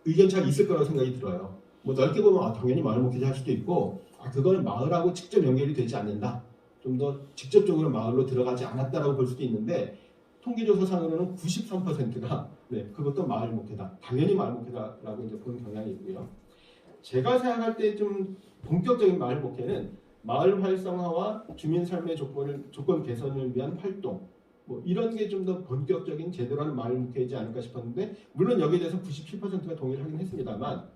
의견차가 있을 거라고 생각이 들어요. 뭐 넓게 보면 당연히 마을 목회자 할 수도 있고 그거는 마을하고 직접 연결이 되지 않는다. 좀 더 직접적으로 마을로 들어가지 않았다라고 볼 수도 있는데 통계조사상으로는 93%가 그것도 마을 목회다. 당연히 마을 목회다라고 이제 보는 경향이 있고요. 제가 생각할 때 좀 본격적인 마을 목회는 마을 활성화와 주민 삶의 조건 개선을 위한 활동 뭐 이런 게 좀 더 본격적인 제대로 하는 마을 목회이지 않을까 싶었는데 물론 여기에 대해서 97%가 동의를 하긴 했습니다만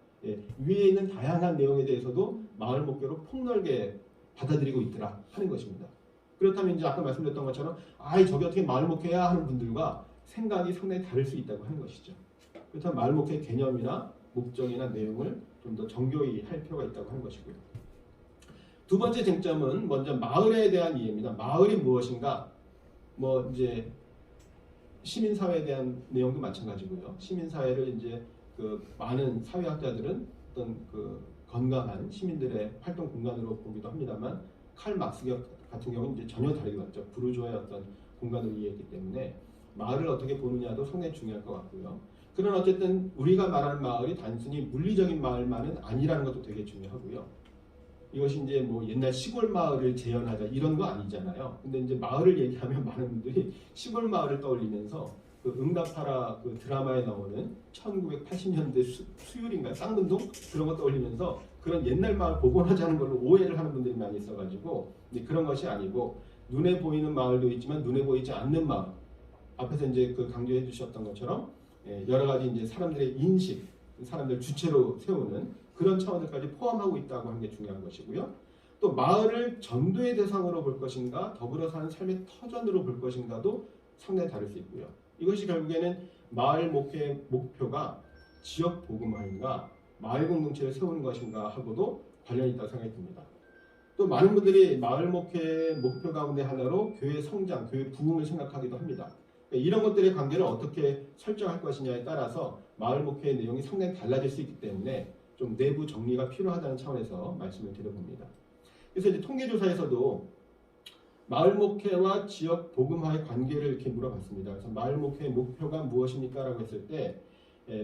위에 있는 다양한 내용에 대해서도 마을 목회로 폭넓게 받아들이고 있더라 하는 것입니다. 그렇다면 이제 아까 말씀드렸던 것처럼 저게 어떻게 마을 목회야 하는 분들과 생각이 상당히 다를 수 있다고 하는 것이죠. 그렇다면 마을 목회 개념이나 목적이나 내용을 좀 더 정교히 할 필요가 있다고 하는 것이고요. 두 번째 쟁점은 먼저 마을에 대한 이해입니다. 마을이 무엇인가? 뭐 이제 시민사회에 대한 내용도 마찬가지고요. 시민사회를 이제 그 많은 사회학자들은 어떤 그 건강한 시민들의 활동 공간으로 보기도 합니다만 칼 막스 같은 경우는 이제 전혀 다르게 봤죠. 부르주아의 어떤 공간으로 이해했기 때문에 마을을 어떻게 보느냐도 상당히 중요할 것 같고요. 그런 어쨌든 우리가 말하는 마을이 단순히 물리적인 마을만은 아니라는 것도 되게 중요하고요. 이것이 이제 뭐 옛날 시골 마을을 재현하자 이런 거 아니잖아요. 근데 이제 마을을 얘기하면 많은 분들이 시골 마을을 떠올리면서 그 응답하라 그 드라마에 나오는 1980년대 수율인가 쌍문동 그런 거 떠올리면서 그런 옛날 마을 복원하자는 걸로 오해를 하는 분들이 많이 있어가지고 근데 그런 것이 아니고 눈에 보이는 마을도 있지만 눈에 보이지 않는 마을 앞에서 이제 그 강조해 주셨던 것처럼 여러 가지 이제 사람들의 인식, 사람들 주체로 세우는 그런 차원들까지 포함하고 있다고 하는 게 중요한 것이고요. 또 마을을 전도의 대상으로 볼 것인가, 더불어 사는 삶의 터전으로 볼 것인가도 상당히 다를 수 있고요. 이것이 결국에는 마을 목회의 목표가 지역 복음화인가, 마을 공동체를 세우는 것인가 하고도 관련이 있다고 생각이 듭니다. 또 많은 분들이 마을 목회의 목표 가운데 하나로 교회 성장, 교회 부흥을 생각하기도 합니다. 이런 것들의 관계를 어떻게 설정할 것이냐에 따라서 마을 목회의 내용이 상당히 달라질 수 있기 때문에 좀 내부 정리가 필요하다는 차원에서 말씀을 드려봅니다. 그래서 이제 통계조사에서도 마을 목회와 지역 복음화의 관계를 이렇게 물어봤습니다. 그래서 마을 목회의 목표가 무엇입니까? 라고 했을 때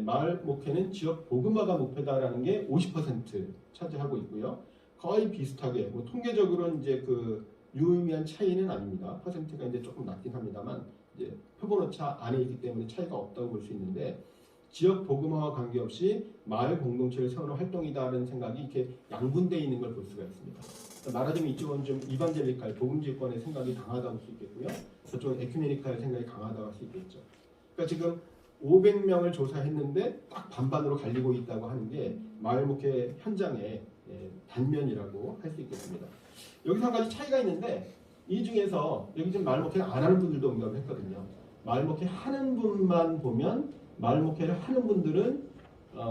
마을 목회는 지역 복음화가 목표다라는 게 50% 차지하고 있고요. 거의 비슷하게 뭐 통계적으로는 이제 그 유의미한 차이는 아닙니다. 퍼센트가 이제 조금 낮긴 합니다만 이제 표본오차 안에 있기 때문에 차이가 없다고 볼 수 있는데 지역 복음화와 관계없이 마을 공동체를 세우는 활동이다라는 생각이 이렇게 양분되어 있는 걸 볼 수가 있습니다. 말하자면 이쪽은 좀 이반젤리칼 복음지권의 생각이 강하다고 할 수 있겠고요. 저쪽은 에큐메니칼의 생각이 강하다고 할 수 있겠죠. 그러니까 지금 500명을 조사했는데 딱 반반으로 갈리고 있다고 하는 게 마을 목회 현장의 단면이라고 할 수 있겠습니다. 여기서 한 가지 차이가 있는데 이 중에서 여기 지금 마을 목회를 안 하는 분들도 응답을 했거든요. 마을 목회 하는 분만 보면 마을 목회를 하는 분들은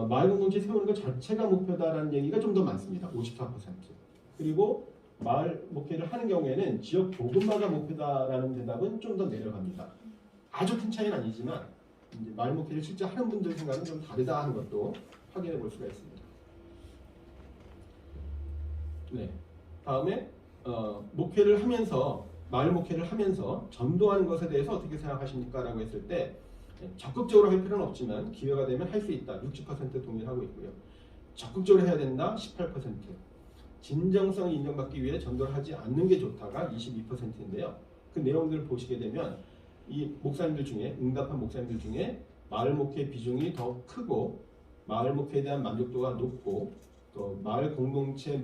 마을 공동체 세우는 것 자체가 목표다라는 얘기가 좀 더 많습니다. 54%. 그리고 마을 목회를 하는 경우에는 지역 복음화가 목표다라는 대답은 좀 더 내려갑니다. 아주 큰 차이는 아니지만 이제 마을 목회를 실제 하는 분들 생각은 좀 다르다 하는 것도 확인해 볼 수가 있습니다. 네. 다음에 목회를 하면서 마을 목회를 하면서 전도하는 것에 대해서 어떻게 생각하십니까? 라고 했을 때 적극적으로 할 필요는 없지만 기회가 되면 할 수 있다. 60% 동의하고 있고요. 적극적으로 해야 된다. 18%. 진정성이 인정받기 위해 전도를 하지 않는 게 좋다가 22%인데요. 그 내용들을 보시게 되면 이 목사님들 중에 응답한 목사님들 중에 마을 목회 비중이 더 크고 마을 목회에 대한 만족도가 높고 또 마을 공동체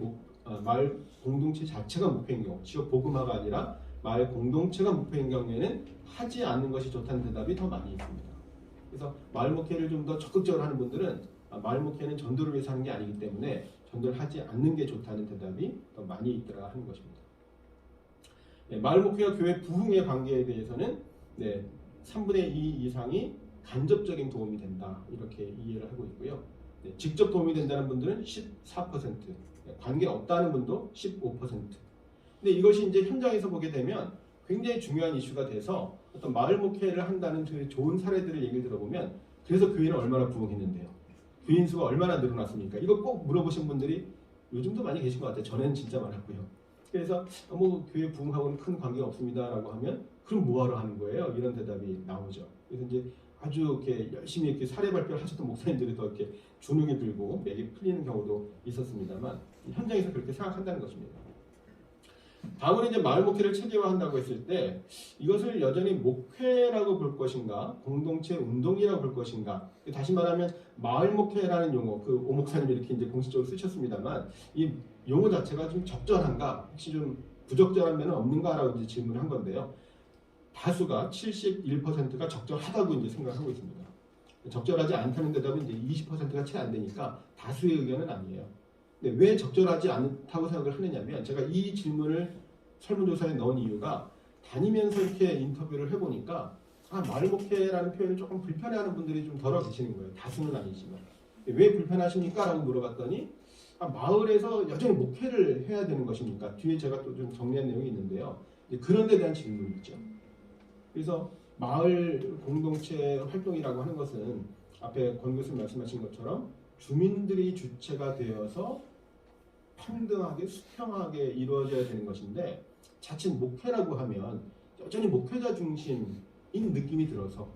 자체가 목표인 경우 지역 복음화가 아니라 마을 공동체가 목표인 경우에는 하지 않는 것이 좋다는 대답이 더 많이 있습니다. 그래서 마을 목회를 좀 더 적극적으로 하는 분들은 마을 목회는 전도를 위해서 하는 게 아니기 때문에 전도를 하지 않는 게 좋다는 대답이 더 많이 있더라 하는 것입니다. 마을 목회와 교회 부흥의 관계에 대해서는 3분의 2 이상이 간접적인 도움이 된다 이렇게 이해를 하고 있고요. 직접 도움이 된다는 분들은 14%, 관계 없다는 분도 15%. 근데 이것이 이제 현장에서 보게 되면 굉장히 중요한 이슈가 돼서 어떤 마을 목회를 한다는 그 좋은 사례들을 얘기를 들어보면 그래서 교회는 얼마나 부흥했는데요. 교인 수가 얼마나 늘어났습니까? 이거 꼭 물어보신 분들이 요즘도 많이 계신 것 같아요. 전에는 진짜 많았고요. 그래서 뭐 교회 부흥하고는 큰 관계가 없습니다라고 하면 그럼 뭐하러 하는 거예요? 이런 대답이 나오죠. 그래서 이제 아주 이렇게 열심히 이렇게 사례 발표를 하셨던 목사님들이 더 이렇게 주눅이 들고 맥이 풀리는 경우도 있었습니다만 현장에서 그렇게 생각한다는 것입니다. 다음은 이제 마을 목회를 체계화한다고 했을 때 이것을 여전히 목회라고 볼 것인가 공동체 운동이라고 볼 것인가 다시 말하면 마을 목회라는 용어 그 오 목사님이 이렇게 이제 공식적으로 쓰셨습니다만 이 용어 자체가 좀 적절한가 혹시 좀 부적절한 면은 없는가라고 이제 질문을 한 건데요. 다수가 71%가 적절하다고 이제 생각하고 있습니다. 적절하지 않다는 대답은 이제 20%가 채 안 되니까 다수의 의견은 아니에요. 근데 왜 적절하지 않다고 생각을 하느냐면 제가 이 질문을 설문조사에 넣은 이유가 다니면서 이렇게 인터뷰를 해보니까 마을 목회라는 표현을 조금 불편해하는 분들이 좀 덜어 계시는 거예요. 다수는 아니지만. 왜 불편하십니까? 라고 물어봤더니 마을에서 여전히 목회를 해야 되는 것입니까? 뒤에 제가 또 좀 정리한 내용이 있는데요. 그런 데 대한 질문이죠. 그래서 마을 공동체 활동이라고 하는 것은 앞에 권 교수님 말씀하신 것처럼 주민들이 주체가 되어서 평등하게 수평하게 이루어져야 되는 것인데 자칫 목회라고 하면 여전히 목회자 중심인 느낌이 들어서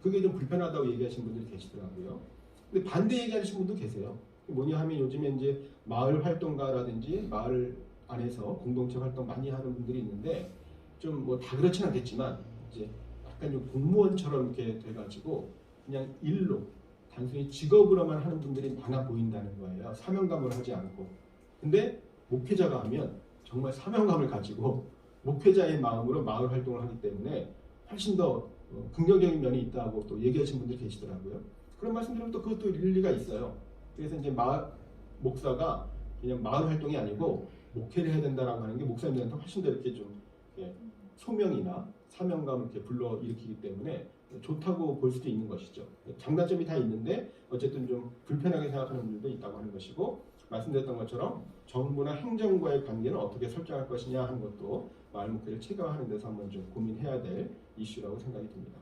그게 좀 불편하다고 얘기하시는 분들이 계시더라고요. 근데 반대 얘기하시는 분도 계세요. 뭐냐 하면 요즘에 이제 마을 활동가라든지 마을 안에서 공동체 활동 많이 하는 분들이 있는데 좀 뭐 다 그렇진 않겠지만 이제 약간 좀 공무원처럼 이렇게 돼가지고 그냥 일로 단순히 직업으로만 하는 분들이 많아 보인다는 거예요. 사명감을 하지 않고. 근데 목회자가 하면 정말 사명감을 가지고 목회자의 마음으로 마을 활동을 하기 때문에 훨씬 더 긍정적인 면이 있다고 또 얘기하시는 분들이 계시더라고요. 그런 말씀 들으면 또 그것도 일리가 있어요. 그래서 이제 목사가 그냥 마을 활동이 아니고 목회를 해야 된다라고 하는 게 목사님들한테 훨씬 더 이렇게 좀 소명이나 사명감을 이렇게 불러일으키기 때문에 좋다고 볼 수도 있는 것이죠. 장단점이 다 있는데 어쨌든 좀 불편하게 생각하는 분들도 있다고 하는 것이고, 말씀드렸던 것처럼 정부나 행정과의 관계는 어떻게 설정할 것이냐 하는 것도 마을 목회를 체계화하는 데서 한번 좀 고민해야 될 이슈라고 생각이 듭니다.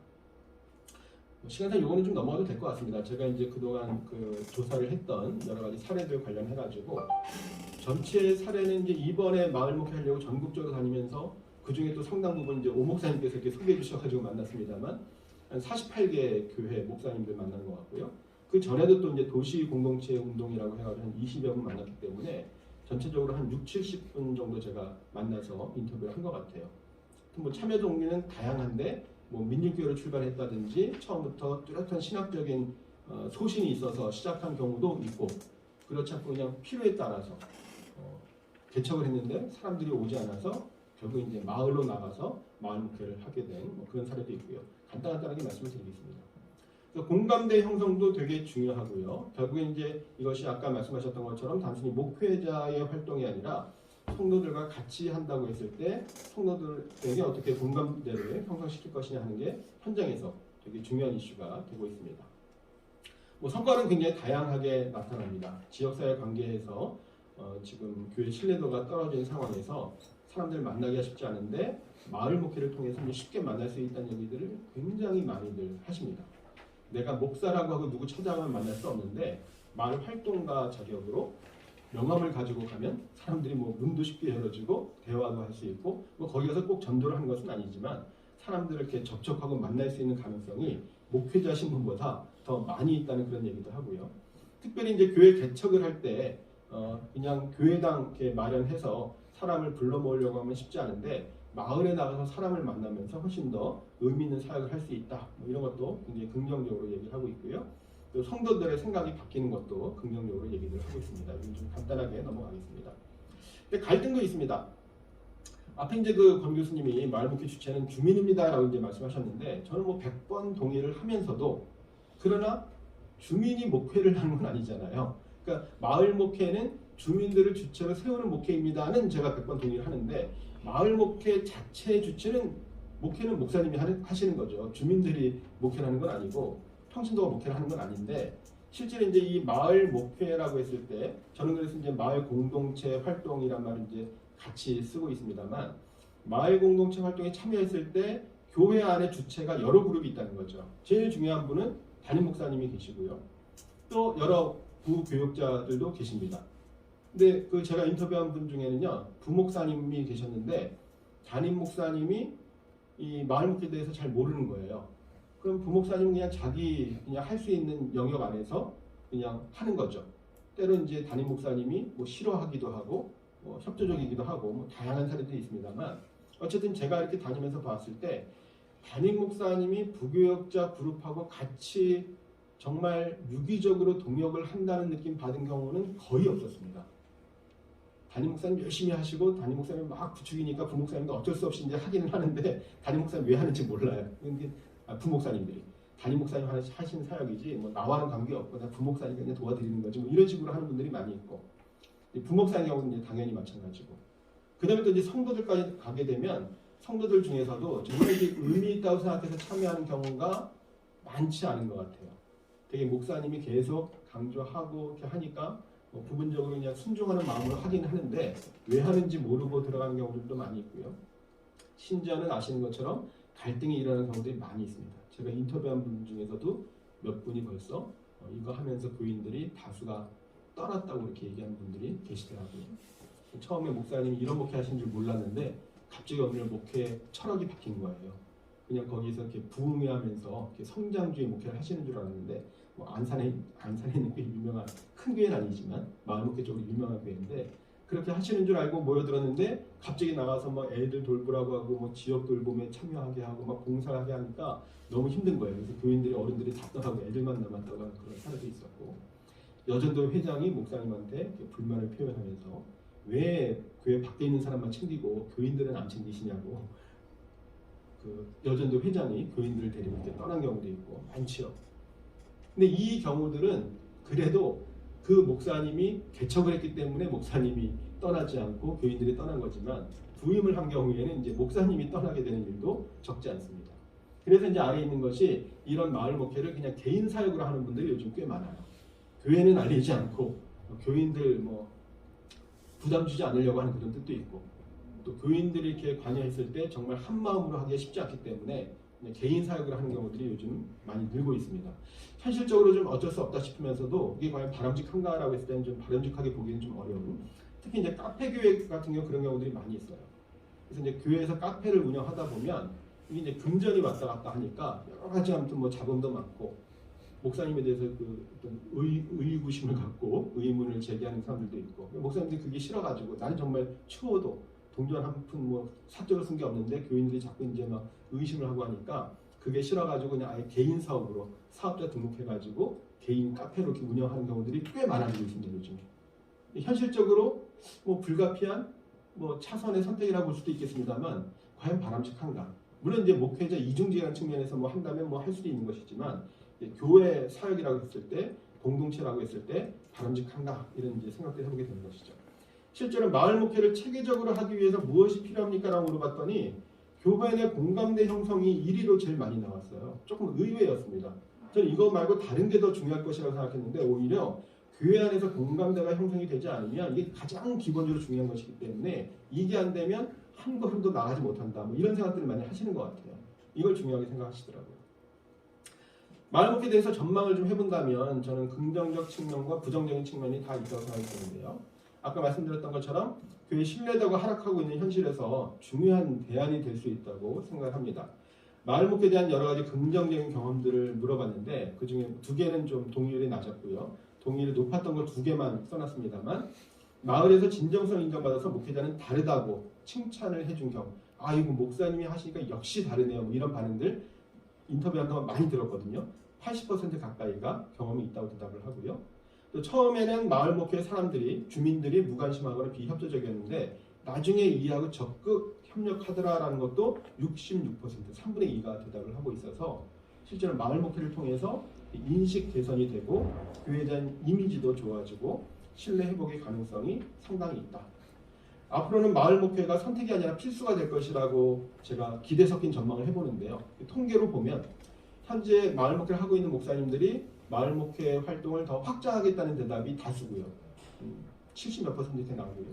시간상 요거는 좀 넘어가도 될 것 같습니다. 제가 이제 그동안 그 조사를 했던 여러 가지 사례들 관련해가지고 전체 사례는 이제 이번에 마을 목회하려고 전국적으로 다니면서 그 중에 또 상당 부분 이제 오 목사님께서 이렇게 소개해 주셔가지고 만났습니다만 한 48개 교회 목사님들 만난 것 같고요. 그 전에도 또 이제 도시 공동체 운동이라고 해가지고 한 20여 분 만났기 때문에 전체적으로 한 6, 70분 정도 제가 만나서 인터뷰를 한 것 같아요. 뭐 참여 동기는 다양한데 뭐 민중교회로 출발했다든지 처음부터 뚜렷한 신학적인 소신이 있어서 시작한 경우도 있고, 그렇지 않고 그냥 필요에 따라서 개척을 했는데 사람들이 오지 않아서 결국 이제 마을로 나가서 마을 목회를 하게 된 뭐 그런 사례도 있고요. 간단하게 말씀을 드리겠습니다. 그래서 공감대 형성도 되게 중요하고요. 결국에 이제 이것이 아까 말씀하셨던 것처럼 단순히 목회자의 활동이 아니라 성도들과 같이 한다고 했을 때 성도들에게 어떻게 공감대를 형성시킬 것이냐 하는 게 현장에서 되게 중요한 이슈가 되고 있습니다. 뭐 성과는 굉장히 다양하게 나타납니다. 지역사회 관계에서 지금 교회 신뢰도가 떨어진 상황에서 사람들 만나기가 쉽지 않은데 마을 목회를 통해서 쉽게 만날 수 있다는 얘기들을 굉장히 많이들 하십니다. 내가 목사라고 하고 누구 찾아가면 만날 수 없는데 마을 활동가 자격으로 명함을 가지고 가면 사람들이 뭐 문도 쉽게 열어주고 대화도 할 수 있고, 뭐 거기 가서 꼭 전도를 하는 것은 아니지만 사람들을 이렇게 접촉하고 만날 수 있는 가능성이 목회자 신분보다 더 많이 있다는 그런 얘기도 하고요. 특별히 이제 교회 개척을 할 때 그냥 교회당 이렇게 마련해서 사람을 불러 모으려고 하면 쉽지 않은데 마을에 나가서 사람을 만나면서 훨씬 더 의미 있는 사역을 할 수 있다. 뭐 이런 것도 굉장히 긍정적으로 얘기를 하고 있고요. 또 성도들의 생각이 바뀌는 것도 긍정적으로 얘기를 하고 있습니다. 이건 좀 간단하게 넘어가겠습니다. 근데 갈등도 있습니다. 앞에 이제 그 권 교수님이 마을 목회 주체는 주민입니다라고 이제 말씀하셨는데 저는 뭐 100번 동의를 하면서도 그러나 주민이 목회를 하는 건 아니잖아요. 그러니까 마을 목회는 주민들을 주체로 세우는 목회입니다는 제가 100번 동의를 하는데 마을 목회 자체의 주체는 목회는 목사님이 하시는 거죠. 주민들이 목회를 하는 건 아니고 평신도가 목회를 하는 건 아닌데, 실제로 이제 이 마을 목회라고 했을 때 저는 그래서 이제 마을 공동체 활동이란 말을 이제 같이 쓰고 있습니다만, 마을 공동체 활동에 참여했을 때 교회 안에 주체가 여러 그룹이 있다는 거죠. 제일 중요한 분은 담임 목사님이 계시고요. 또 여러 부교역자들도 계십니다. 근데 그 제가 인터뷰한 분 중에는요, 부목사님이 계셨는데 담임 목사님이 이 마을 목회에 대해서 잘 모르는 거예요. 그럼 부목사님은 그냥 자기 그냥 할 수 있는 영역 안에서 그냥 하는 거죠. 때로 이제 담임 목사님이 뭐 싫어하기도 하고 뭐 협조적이기도 하고 뭐 다양한 사례들이 있습니다만, 어쨌든 제가 이렇게 다니면서 봤을 때 담임 목사님이 부교역자 그룹하고 같이 정말 유기적으로 동역을 한다는 느낌 받은 경우는 거의 없었습니다. 담임 목사님 열심히 하시고 담임 목사님 막 부추기니까 부목사님도 어쩔 수 없이 이제 하기는 하는데 담임 목사님 왜 하는지 몰라요. 근데 부목사님들이 담임 목사님 하시는 사역이지 뭐 나와는 관계없고 그냥 부목사님 그냥 도와드리는 거지 뭐 이런 식으로 하는 분들이 많이 있고, 부목사님 경우는 이제 당연히 마찬가지고, 그 다음에 또 이제 성도들까지 가게 되면 성도들 중에서도 정말 이게 의미 있다고 생각해서 참여하는 경우가 많지 않은 것 같아요. 되게 목사님이 계속 강조하고 이렇게 하니까 뭐 부분적으로 그냥 순종하는 마음으로 하긴 하는데 왜 하는지 모르고 들어가는 경우들도 많이 있고요. 심지어는 아시는 것처럼 갈등이 일어나는 경우들이 많이 있습니다. 제가 인터뷰한 분 중에서도 몇 분이 벌써 이거 하면서 교인들이 다수가 떠났다고 이렇게 얘기하는 분들이 계시더라고요. 처음에 목사님이 이런 목회 하신 줄 몰랐는데 갑자기 어느 날 목회 철학이 바뀐 거예요. 그냥 거기서 이렇게 부흥회하면서 이렇게 성장주의 목회를 하시는 줄 알았는데 뭐 안산에 있는 꽤 유명한 큰 교회는 아니지만 마을목회 쪽으로 유명한 교회인데 그렇게 하시는 줄 알고 모여들었는데 갑자기 나가서 막 애들 돌보라고 하고 뭐 지역 돌봄에 참여하게 하고 막 봉사하게 하니까 너무 힘든 거예요. 그래서 교인들이 어른들이 답답하고 애들만 남았다고 하는 그런 사례도 있었고 여전도 회장이 목사님한테 불만을 표현하면서 왜 교회 밖에 있는 사람만 챙기고 교인들은 안 챙기시냐고 그 여전도 회장이 교인들을 데리고 이렇게 떠난 경우도 있고 많지요. 근데 이 경우들은 그래도 그 목사님이 개척을 했기 때문에 목사님이 떠나지 않고 교인들이 떠난 거지만 부임을 한 경우에는 이제 목사님이 떠나게 되는 일도 적지 않습니다. 그래서 이제 아래 있는 것이 이런 마을 목회를 그냥 개인 사역으로 하는 분들이 요즘 꽤 많아요. 교회는 알리지 않고 교인들 뭐 부담 주지 않으려고 하는 그런 뜻도 있고 또 교인들이 이렇게 관여했을 때 정말 한 마음으로 하기가 쉽지 않기 때문에 개인 사역을 하는 경우들이 요즘 많이 늘고 있습니다. 현실적으로 좀 어쩔 수 없다 싶으면서도 이게 과연 바람직한가라고 했을 때는 좀 바람직하게 보기는 좀 어려운 특히 이제 카페 교회 같은 경우 그런 경우들이 많이 있어요. 그래서 이제 교회에서 카페를 운영하다 보면 이게 이제 금전이 왔다 갔다 하니까 여러 가지 아무튼 뭐 자본도 많고 목사님에 대해서 그 어떤 의구심을 갖고 의문을 제기하는 사람들도 있고 목사님들이 그게 싫어가지고 나는 정말 추워도 동전 한 푼 뭐 사적으로 쓴 게 없는데 교인들이 자꾸 이제 막 의심을 하고 하니까 그게 싫어가지고 그냥 아예 개인 사업으로 사업자 등록해가지고 개인 카페로 이렇게 운영하는 경우들이 꽤 많아지고 있습니다 요즘. 현실적으로 뭐 불가피한 뭐 차선의 선택이라고 볼 수도 있겠습니다만 과연 바람직한가? 물론 이제 목회자 이중직이라는 측면에서 뭐 한다면 뭐 할 수도 있는 것이지만 교회 사역이라고 했을 때 공동체라고 했을 때 바람직한가 이런 이제 생각들을 해보게 되는 것이죠. 실제로 마을 목회를 체계적으로 하기 위해서 무엇이 필요합니까? 라고 물어봤더니 교회 내 공감대 형성이 1위로 제일 많이 나왔어요. 조금 의외였습니다. 저는 이거 말고 다른 게 더 중요할 것이라고 생각했는데 오히려 교회 안에서 공감대가 형성이 되지 않으면 이게 가장 기본적으로 중요한 것이기 때문에 이게 안 되면 한 걸음도 나가지 못한다. 뭐 이런 생각들을 많이 하시는 것 같아요. 이걸 중요하게 생각하시더라고요. 마을 목회에 대해서 전망을 좀 해본다면 저는 긍정적 측면과 부정적인 측면이 다 있다고 생각이 드는데요. 아까 말씀드렸던 것처럼 교회 신뢰도가 하락하고 있는 현실에서 중요한 대안이 될 수 있다고 생각합니다. 마을 목회에 대한 여러 가지 긍정적인 경험들을 물어봤는데 그 중에 2개는 좀 동의율이 낮았고요. 동의율이 높았던 걸 2개만 써놨습니다만 마을에서 진정성 인정받아서 목회자는 다르다고 칭찬을 해준 경우 이거 목사님이 하시니까 역시 다르네요. 뭐 이런 반응들 인터뷰한 동안 많이 들었거든요. 80% 가까이가 경험이 있다고 대답을 하고요. 또 처음에는 마을 목회 사람들이 주민들이 무관심하거나 비협조적이었는데 나중에 이해하고 적극 협력하더라라는 것도 66% 3분의 2가 대답을 하고 있어서 실제로 마을 목회를 통해서 인식 개선이 되고 교회에 대한 이미지도 좋아지고 신뢰 회복의 가능성이 상당히 있다. 앞으로는 마을 목회가 선택이 아니라 필수가 될 것이라고 제가 기대 섞인 전망을 해보는데요. 통계로 보면 현재 마을 목회를 하고 있는 목사님들이 마을 목회 활동을 더 확장하겠다는 대답이 다수고요. 70몇 % 이렇게 나오고요.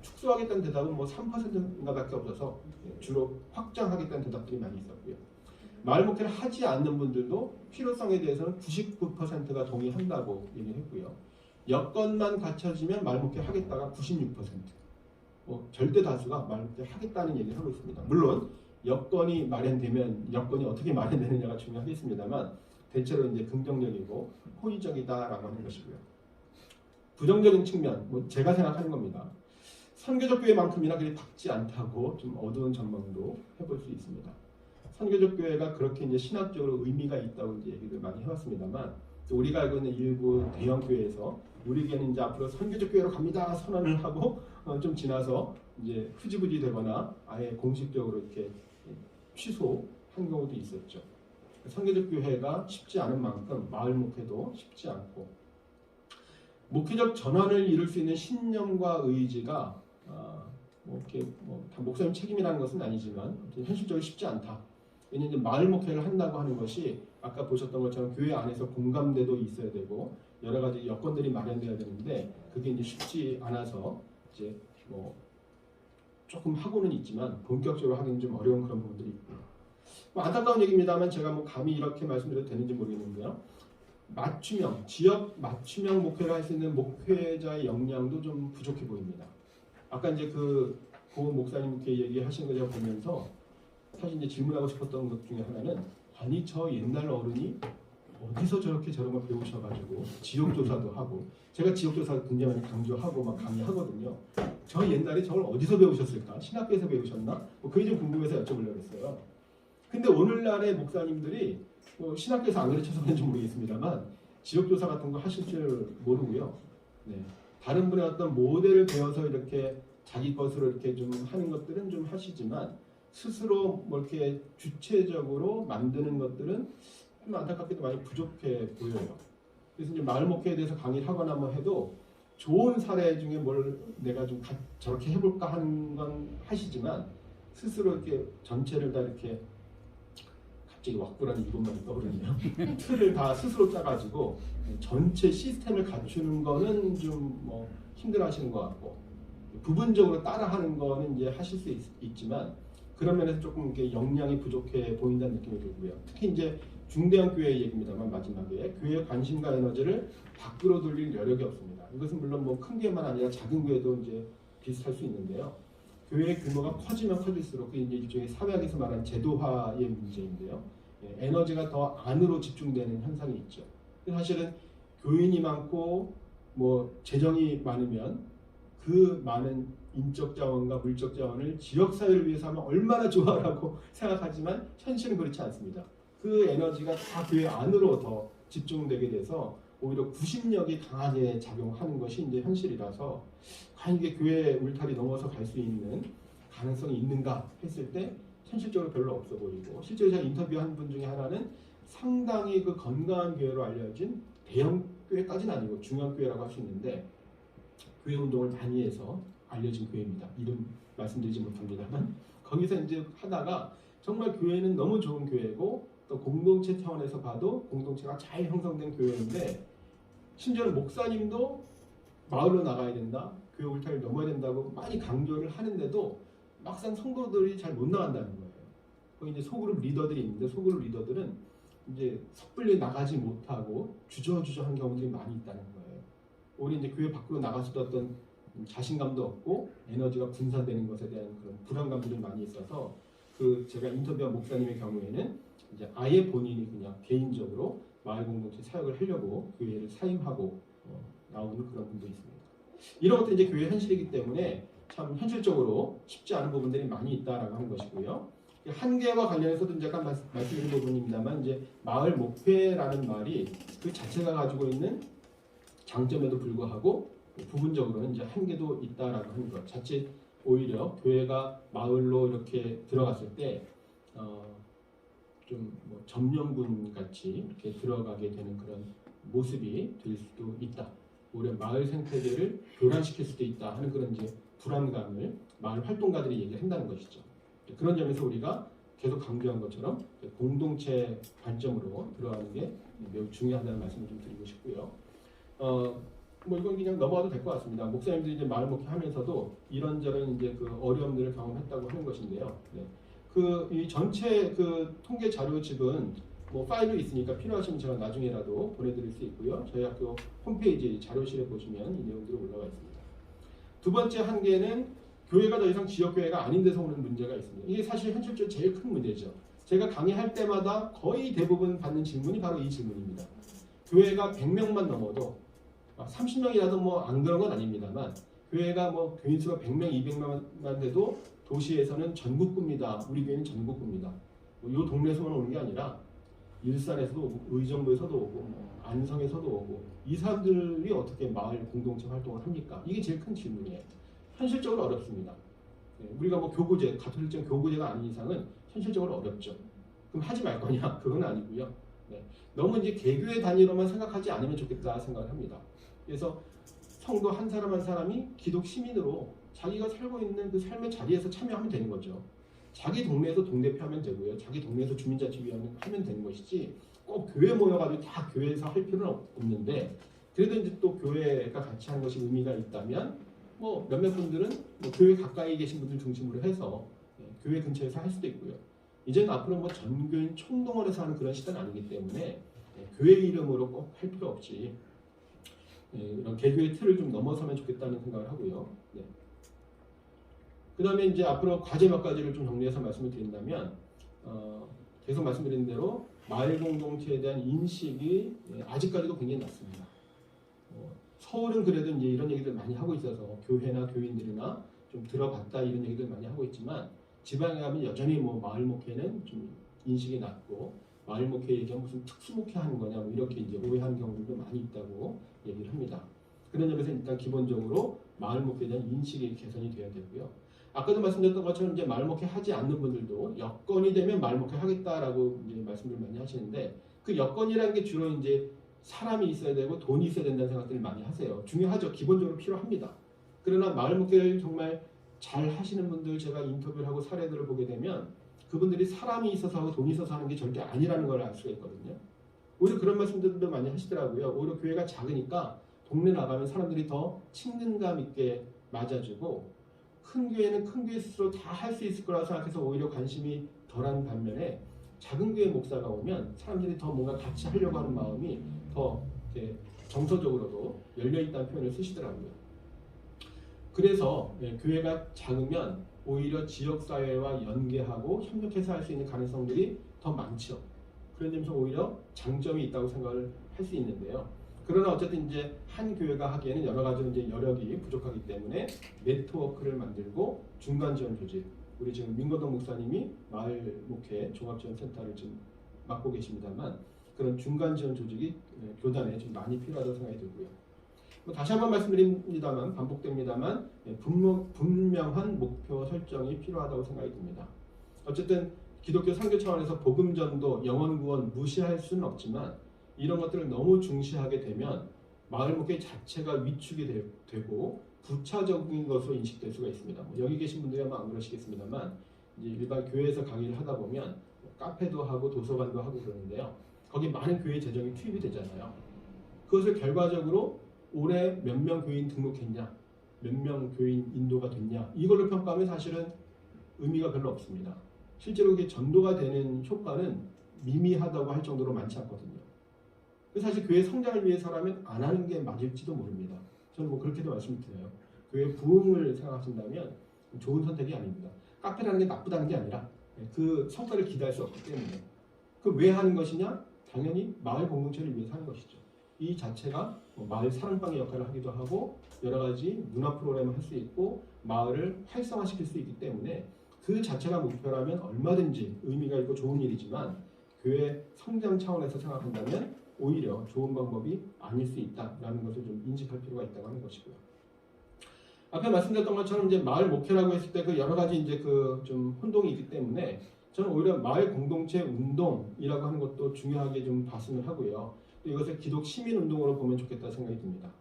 축소하겠다는 대답은 뭐 3%인가 밖에 없어서 주로 확장하겠다는 대답들이 많이 있었고요. 마을 목회를 하지 않는 분들도 필요성에 대해서는 99%가 동의한다고 얘기했고요. 여건만 갖춰지면 마을 목회 하겠다가 96%. 절대 다수가 마을 목회 하겠다는 얘기를 하고 있습니다. 물론 여건이 마련되면 여건이 어떻게 마련되느냐가 중요하겠습니다만 대체로 이제 긍정적이고 호의적이다라고 하는 것이고요. 부정적인 측면, 제가 생각하는 겁니다. 선교적 교회만큼이나 그리 밝지 않다고 좀 어두운 전망도 해볼 수 있습니다. 선교적 교회가 그렇게 이제 신학적으로 의미가 있다고 이제 얘기를 많이 해왔습니다만 우리가 알고 있는 일부 대형 교회에서 우리 교회는 이제 앞으로 선교적 교회로 갑니다 선언을 하고 좀 지나서 이제 흐지부지 되거나 아예 공식적으로 이렇게 취소한 경우도 있었죠. 선교적 교회가 쉽지 않은 만큼 마을 목회도 쉽지 않고 목회적 전환을 이룰 수 있는 신념과 의지가 다 목사님 책임이라는 것은 아니지만 현실적으로 쉽지 않다. 왜냐하면 마을 목회를 한다고 하는 것이 아까 보셨던 것처럼 교회 안에서 공감대도 있어야 되고 여러 가지 여건들이 마련돼야 되는데 그게 이제 쉽지 않아서 이제 조금 하고는 있지만 본격적으로 하기는 좀 어려운 그런 부분들이 있고요. 안타까운 얘기입니다만 제가 감히 이렇게 말씀드려도 되는지 모르겠는데요. 맞춤형, 지역 맞춤형 목회를 할 수 있는 목회자의 역량도 좀 부족해 보입니다. 아까 이제 고 목사님께 얘기하시는 거 제가 보면서 사실 이제 질문하고 싶었던 것 중에 하나는 아니 저 옛날 어른이 어디서 저렇게 저런 걸 배우셔가지고 지역조사도 하고 제가 지역조사 굉장히 많이 강조하고 막 강의하거든요. 저 옛날에 저걸 어디서 배우셨을까? 신학교에서 배우셨나? 뭐 그게 좀 궁금해서 여쭤보려고 했어요. 근데 오늘날의 목사님들이 뭐 신학교에서 안 가르쳐서 그런지 모르겠습니다만 지역조사 같은 거 하실 줄 모르고요. 네. 다른 분의 어떤 모델을 배워서 이렇게 자기 것으로 이렇게 좀 하는 것들은 좀 하시지만 스스로 뭐 이렇게 주체적으로 만드는 것들은 좀 안타깝게도 많이 부족해 보여요. 그래서 이제 마을 목회에 대해서 강의를 하거나 뭐 해도 좋은 사례 중에 뭘 내가 좀 저렇게 해볼까 하는 건 하시지만 스스로 이렇게 전체를 다 이렇게 갑자기 왁구라는 이름만 떠오르네요. 틀을 다 스스로 짜가지고 전체 시스템을 갖추는 거는 좀 뭐 힘들어하시는 것 같고 부분적으로 따라하는 거는 이제 하실 수 있지만 그런 면에서 조금 이렇게 역량이 부족해 보인다는 느낌이 들고요. 특히 이제 중대형 교회 얘기입니다만 마지막에 교회의 관심과 에너지를 밖으로 돌릴 여력이 없습니다. 이것은 물론 뭐 큰 교회만 아니라 작은 교회도 이제 비슷할 수 있는데요. 교회의 규모가 커지면 커질수록 그게 이제 일종의 사회학에서 말하는 제도화의 문제인데요. 에너지가 더 안으로 집중되는 현상이 있죠. 사실은 교인이 많고 뭐 재정이 많으면 그 많은 인적 자원과 물적 자원을 지역 사회를 위해서 하면 얼마나 좋아라고 생각하지만 현실은 그렇지 않습니다. 그 에너지가 다 교회 안으로 더 집중되게 돼서 오히려 구심력이 강하게 작용하는 것이 이제 현실이라서 과연 이게 교회 울타리 넘어서 갈 수 있는 가능성이 있는가 했을 때 현실적으로 별로 없어 보이고 실제로 제가 인터뷰한 분 중에 하나는 상당히 그 건강한 교회로 알려진 대형 교회까지는 아니고 중형 교회라고 할 수 있는데 교회 운동을 많이 해서 알려진 교회입니다. 이름 말씀드리지 못합니다만 거기서 이제 하다가 정말 교회는 너무 좋은 교회고 또 공동체 차원에서 봐도 공동체가 잘 형성된 교회인데 심지어는 목사님도 마을로 나가야 된다, 교회 울타리를 넘어야 된다고 많이 강조를 하는데도 막상 성도들이 잘 못 나간다는 거예요. 거기 이제 소그룹 리더들이 있는데 소그룹 리더들은 이제 섣불리 나가지 못하고 주저주저한 경우들이 많이 있다는 거예요. 오히려 이제 교회 밖으로 나가서도 어떤 자신감도 없고 에너지가 분산되는 것에 대한 그런 불안감들이 많이 있어서 그 제가 인터뷰한 목사님의 경우에는 이제 아예 본인이 그냥 개인적으로 마을 공동체 사역을 하려고 교회를 사임하고 나오는 그런 분도 있습니다. 이런 것도 이제 교회 현실이기 때문에 참 현실적으로 쉽지 않은 부분들이 많이 있다라고 하는 것이고요. 한계와 관련해서도 이제 약간 말씀드린 부분입니다만 이제 마을 목회라는 말이 그 자체가 가지고 있는 장점에도 불구하고 부분적으로는 이제 한계도 있다라고 하는 것. 자칫 오히려 교회가 마을로 이렇게 들어갔을 때 좀 뭐 점령군 같이 이렇게 들어가게 되는 그런 모습이 될 수도 있다. 오히려 마을 생태계를 교란시킬 수도 있다 하는 그런 이제 불안감을 마을 활동가들이 얘기한다는 것이죠. 그런 점에서 우리가 계속 강조한 것처럼 공동체 관점으로 들어가는 게 매우 중요하다는 말씀을 좀 드리고 싶고요. 뭐 이건 그냥 넘어가도 될 것 같습니다. 목사님들이 이제 마을 목회하면서도 이런저런 이제 그 어려움들을 경험했다고 하는 것인데요. 네. 이 전체 그 통계 자료집은 뭐 파일로 있으니까 필요하시면 제가 나중에라도 보내드릴 수 있고요. 저희 학교 홈페이지 자료실에 보시면 이 내용들이 올라와 있습니다. 두 번째 한계는 교회가 더 이상 지역교회가 아닌 데서 오는 문제가 있습니다. 이게 사실 현실적으로 제일 큰 문제죠. 제가 강의할 때마다 거의 대부분 받는 질문이 바로 이 질문입니다. 교회가 100명만 넘어도 30명이라도 뭐 안 그런 건 아닙니다만 교회가 뭐 교인 수가 100명, 200명만 돼도 도시에서는 전국구입니다. 우리 교회는 전국구입니다. 이 동네에서만 오는 게 아니라 일산에서도 오고 의정부에서도 오고 안성에서도 오고 이 사람들이 어떻게 마을 공동체 활동을 합니까? 이게 제일 큰 질문이에요. 현실적으로 어렵습니다. 우리가 뭐 교구제, 가톨릭적 교구제가 아닌 이상은 현실적으로 어렵죠. 그럼 하지 말 거냐? 그건 아니고요. 너무 이제 개교의 단위로만 생각하지 않으면 좋겠다 생각을 합니다. 그래서 성도 한 사람 한 사람이 기독 시민으로 자기가 살고 있는 그 삶의 자리에서 참여하면 되는 거죠. 자기 동네에서 동대표 하면 되고요. 자기 동네에서 주민자치위원회 하면 되는 것이지 꼭 교회 모여가지고 다 교회에서 할 필요는 없는데 그래도 이제 또 교회가 같이 하는 것이 의미가 있다면 뭐 몇몇 분들은 뭐 교회 가까이 계신 분들 중심으로 해서 교회 근처에서 할 수도 있고요. 이제는 앞으로 뭐 전교인 총동원해서 하는 그런 시대는 아니기 때문에 교회 이름으로 꼭 할 필요 없이 이런 개교의 틀을 좀 넘어서면 좋겠다는 생각을 하고요. 그 다음에 이제 앞으로 과제 몇 가지를 좀 정리해서 말씀을 드린다면 계속 말씀드린 대로 마을 공동체에 대한 인식이 아직까지도 굉장히 낮습니다. 서울은 그래도 이제 이런 얘기들 많이 하고 있어서 교회나 교인들이나 좀 들어봤다 이런 얘기들 많이 하고 있지만 지방에 가면 여전히 뭐 마을 목회는 좀 인식이 낮고 마을 목회 얘기하면 무슨 특수 목회 하는 거냐 뭐 이렇게 이제 오해하는 경우들도 많이 있다고 얘기를 합니다. 그런 점에서 일단 기본적으로 마을 목회에 대한 인식이 개선이 되어야 되고요. 아까도 말씀드렸던 것처럼 이제 마을 목회 하지 않는 분들도 여건이 되면 마을 목회 하겠다라고 이제 말씀을 많이 하시는데 그 여건이라는 게 주로 이제 사람이 있어야 되고 돈이 있어야 된다는 생각들을 많이 하세요. 중요하죠. 기본적으로 필요합니다. 그러나 마을 목회를 정말 잘 하시는 분들 제가 인터뷰를 하고 사례들을 보게 되면 그분들이 사람이 있어서 하고 돈이 있어서 하는 게 절대 아니라는 걸 알 수가 있거든요. 오히려 그런 말씀들도 많이 하시더라고요. 오히려 교회가 작으니까 동네 나가면 사람들이 더 친근감 있게 맞아주고 큰 교회는 큰 교회 스스로 다 할 수 있을 거라 생각해서 오히려 관심이 덜한 반면에 작은 교회 목사가 오면 사람들이 더 뭔가 같이 하려고 하는 마음이 더 정서적으로도 열려있다는 표현을 쓰시더라고요. 그래서 교회가 작으면 오히려 지역사회와 연계하고 협력해서 할 수 있는 가능성들이 더 많죠. 그런 점에서 오히려 장점이 있다고 생각을 할 수 있는데요. 그러나 어쨌든 이제 한 교회가 하기에는 여러 가지 이제 여력이 부족하기 때문에 네트워크를 만들고 중간 지원 조직, 우리 지금 민거동 목사님이 마을 목회 종합지원센터를 지금 맡고 계십니다만 그런 중간 지원 조직이 교단에 좀 많이 필요하다고 생각이 들고요. 다시 한번 말씀드립니다만 반복됩니다만 분명한 목표 설정이 필요하다고 생각이 듭니다. 어쨌든 기독교 선교 차원에서 복음 전도, 영혼 구원 무시할 수는 없지만 이런 것들을 너무 중시하게 되면 마을 목회 자체가 위축이 되고 부차적인 것으로 인식될 수가 있습니다. 여기 계신 분들이 아마 안 그러시겠습니다만 이제 일반 교회에서 강의를 하다 보면 카페도 하고 도서관도 하고 그러는데요. 거기 많은 교회 재정이 투입이 되잖아요. 그것을 결과적으로 올해 몇 명 교인 등록했냐, 몇 명 교인 인도가 됐냐 이걸로 평가하면 사실은 의미가 별로 없습니다. 실제로 그게 전도가 되는 효과는 미미하다고 할 정도로 많지 않거든요. 사실 교회 성장을 위해서라면 안 하는 게 맞을지도 모릅니다. 저는 뭐 그렇게도 말씀드려요. 교회 부흥을 생각하신다면 좋은 선택이 아닙니다. 카페라는 게 나쁘다는 게 아니라 그 성과를 기대할 수 없기 때문에 그 왜 하는 것이냐? 당연히 마을 공동체를 위해서 하는 것이죠. 이 자체가 마을 사랑방의 역할을 하기도 하고 여러 가지 문화 프로그램을 할 수 있고 마을을 활성화시킬 수 있기 때문에 그 자체가 목표라면 얼마든지 의미가 있고 좋은 일이지만 교회 성장 차원에서 생각한다면 오히려 좋은 방법이 아닐 수 있다라는 것을 좀 인식할 필요가 있다고 하는 것이고요. 아까 말씀드렸던 것처럼 이제 마을 목회라고 했을 때 그 여러 가지 이제 그 좀 혼동이 있기 때문에 저는 오히려 마을 공동체 운동이라고 하는 것도 중요하게 좀 봤으면 하고요. 이것을 기독 시민 운동으로 보면 좋겠다 생각이 듭니다.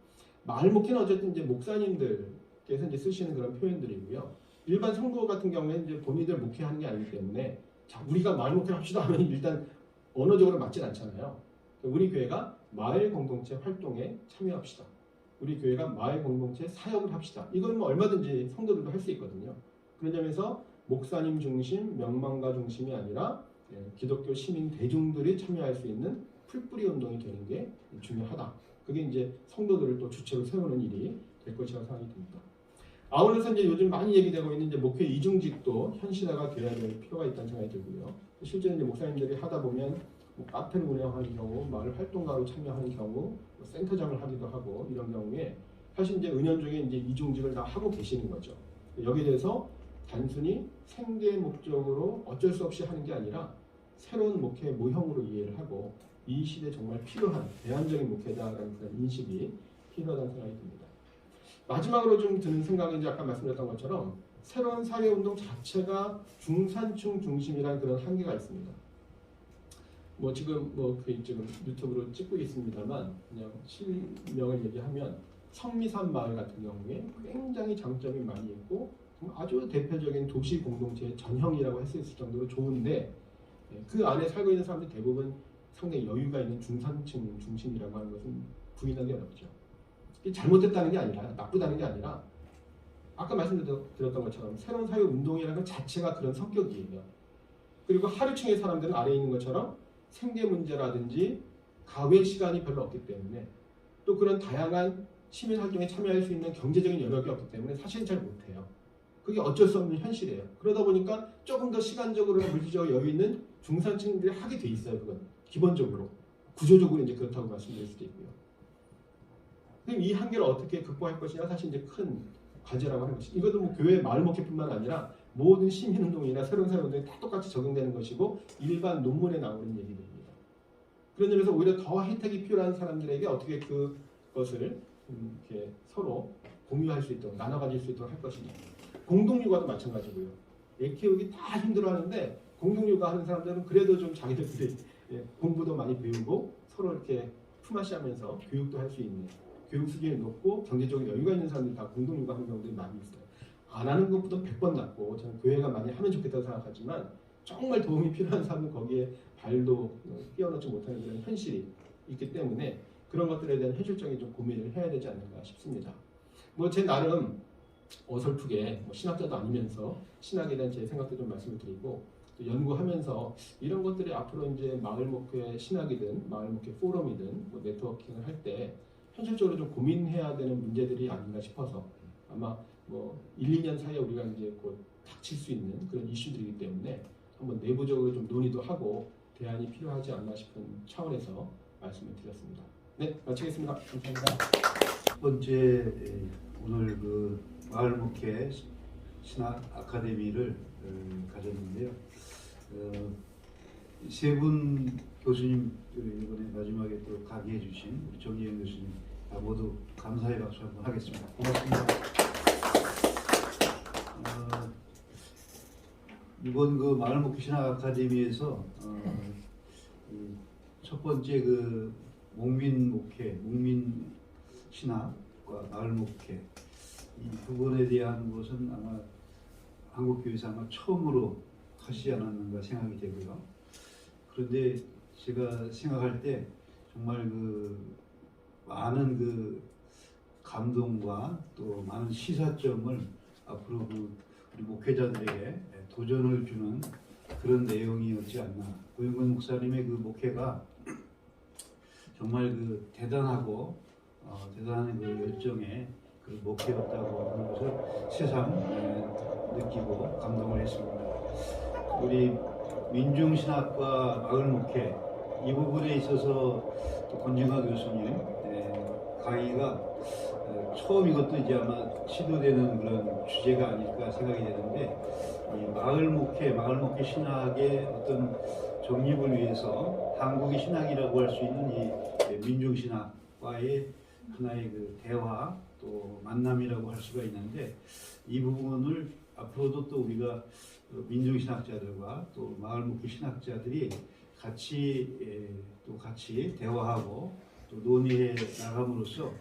마을 목회는 어쨌든 이제 목사님들께서 이제 쓰시는 그런 표현들이고요. 일반 성도 같은 경우에는 이제 본인들 목회하는 게 아니기 때문에 자 우리가 마을 목회 합시다 하면 일단 언어적으로 맞진 않잖아요. 우리 교회가 마을 공동체 활동에 참여합시다. 우리 교회가 마을 공동체 사역을 합시다. 이건 뭐 얼마든지 성도들도 할 수 있거든요. 그런 점에서 목사님 중심, 명망가 중심이 아니라 기독교 시민 대중들이 참여할 수 있는 풀뿌리 운동이 되는 게 중요하다. 그게 이제 성도들을 또 주체로 세우는 일이 될 것이라고 생각이 듭니다. 아울러서 이제 요즘 많이 얘기되고 있는 이제 목회 이중직도 현실화가 돼야 될 필요가 있다는 생각이 들고요. 실제로 이제 목사님들이 하다 보면 카페를 운영하는 경우, 마을 활동가로 참여하는 경우, 센터장을 하기도 하고 이런 경우에 사실 이제 은연중에 이제 이중직을 다 하고 계시는 거죠. 여기에 대해서 단순히 생계 목적으로 어쩔 수 없이 하는 게 아니라 새로운 목회 모형으로 이해를 하고 이 시대에 정말 필요한 대안적인 목회다라는 그런 인식이 필요하다는 생각이 듭니다. 마지막으로 좀 드는 생각은 이제 아까 말씀드렸던 것처럼 새로운 사회운동 자체가 중산층 중심이라는 그런 한계가 있습니다. 뭐 지금 지금 유튜브로 찍고 있습니다만 그냥 실명을 얘기하면 성미산 마을 같은 경우에 굉장히 장점이 많이 있고 아주 대표적인 도시 공동체의 전형이라고 할 수 있을 정도로 좋은데 그 안에 살고 있는 사람들이 대부분 상당히 여유가 있는 중산층 중심이라고 하는 것은 부인하기 어렵죠. 이게 잘못됐다는 게 아니라 나쁘다는 게 아니라 아까 말씀드렸던 것처럼 새로운 사회 운동이라는 것 자체가 그런 성격이에요. 그리고 하류층의 사람들은 아래에 있는 것처럼 생계 문제라든지 가외 시간이 별로 없기 때문에 또 그런 다양한 시민 활동에 참여할 수 있는 경제적인 여력이 없기 때문에 사실 잘 못해요. 그게 어쩔 수 없는 현실이에요. 그러다 보니까 조금 더 시간적으로나 물질적으로 여유 있는 중산층들이 하게 돼 있어요. 그건 기본적으로 구조적으로 이제 그렇다고 말씀드릴 수도 있고요. 그럼 이 한계를 어떻게 극복할 것이냐 사실 이제 큰 과제라고 하는 것이 이것도 뭐 교회 마을목회뿐만 아니라 모든 시민운동이나 새로운 사회운동에 다 똑같이 적용되는 것이고 일반 논문에 나오는 얘기들입니다. 그런 점에서 오히려 더 혜택이 필요한 사람들에게 어떻게 그것을 이렇게 서로 공유할 수 있도록 나눠 가질 수 있도록 할 것이냐. 공동육아도 마찬가지고요. 애 키우기 다 힘들어하는데 공동육아 하는 사람들은 그래도 좀 자기들끼리 공부도 많이 배우고 서로 이렇게 품앗이 하면서 교육도 할 수 있는 교육 수준이 높고 경제적인 여유가 있는 사람들이 다 공동육아 하는 경우들이 많이 있어요. 안 하는 것보다 100번 낫고 저는 교회가 많이 하면 좋겠다고 생각하지만 정말 도움이 필요한 사람은 거기에 발도 끼워넣지 못하는 그런 현실이 있기 때문에 그런 것들에 대한 현실적인 좀 고민을 해야 되지 않는가 싶습니다. 뭐 제 나름 어설프게 뭐 신학자도 아니면서 신학에 대한 제 생각도 좀 말씀을 드리고 또 연구하면서 이런 것들이 앞으로 이제 마을 목회 신학이든 마을 목회 포럼이든 뭐 네트워킹을 할 때 현실적으로 좀 고민해야 되는 문제들이 아닌가 싶어서 아마 뭐 1, 2년 사이에 우리가 이제 곧 닥칠 수 있는 그런 이슈들이기 때문에 한번 내부적으로 좀 논의도 하고 대안이 필요하지 않나 싶은 차원에서 말씀을 드렸습니다. 네, 마치겠습니다. 감사합니다. 첫 번째 오늘 그 마을 목회 신학 아카데미를 가졌는데요. 세 분 교수님 이번에 마지막에 또 강의해 주신 우리 정재영 교수님 모두 감사의 박수 한번 하겠습니다. 고맙습니다. 이번 그 마을 목회 신학 아카데미에서 첫 번째 그 목민 목회, 목민 신학과 마을 목회 이 부분에 대한 것은 아마 한국교회에서 아마 처음으로 하시지 않았는가 생각이 되고요. 그런데 제가 생각할 때 정말 그 많은 그 감동과 또 많은 시사점을 앞으로 그 우리 목회자들에게 도전을 주는 그런 내용이었지 않나. 고영근 목사님의 그 목회가 정말 그 대단하고 대단한 그 열정의 그 목회였다고 하는 것을 새삼 느끼고 감동을 했습니다. 우리 민중신학과 마을 목회 이 부분에 있어서 또 권정하 교수님 강의가 처음 이것도 이제 아마 시도되는 그런 주제가 아닐까 생각이 되는데 이 마을 목회 신학의 어떤 정립을 위해서 한국의 신학이라고 할 수 있는 이 민중신학과의 하나의 그 대화 또 만남이라고 할 수가 있는데 이 부분을 앞으로도 또 우리가 민중신학자들과 또 마을목회 신학자들이 같이 대화하고 또 논의해 나감으로써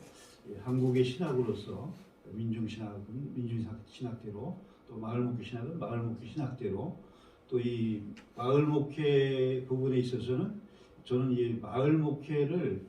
한국의 신학으로서 민중신학은 민중신학대로 또 마을목회 신학은 마을목회 신학대로 또 이 마을목회 부분에 있어서는 저는 이 마을목회를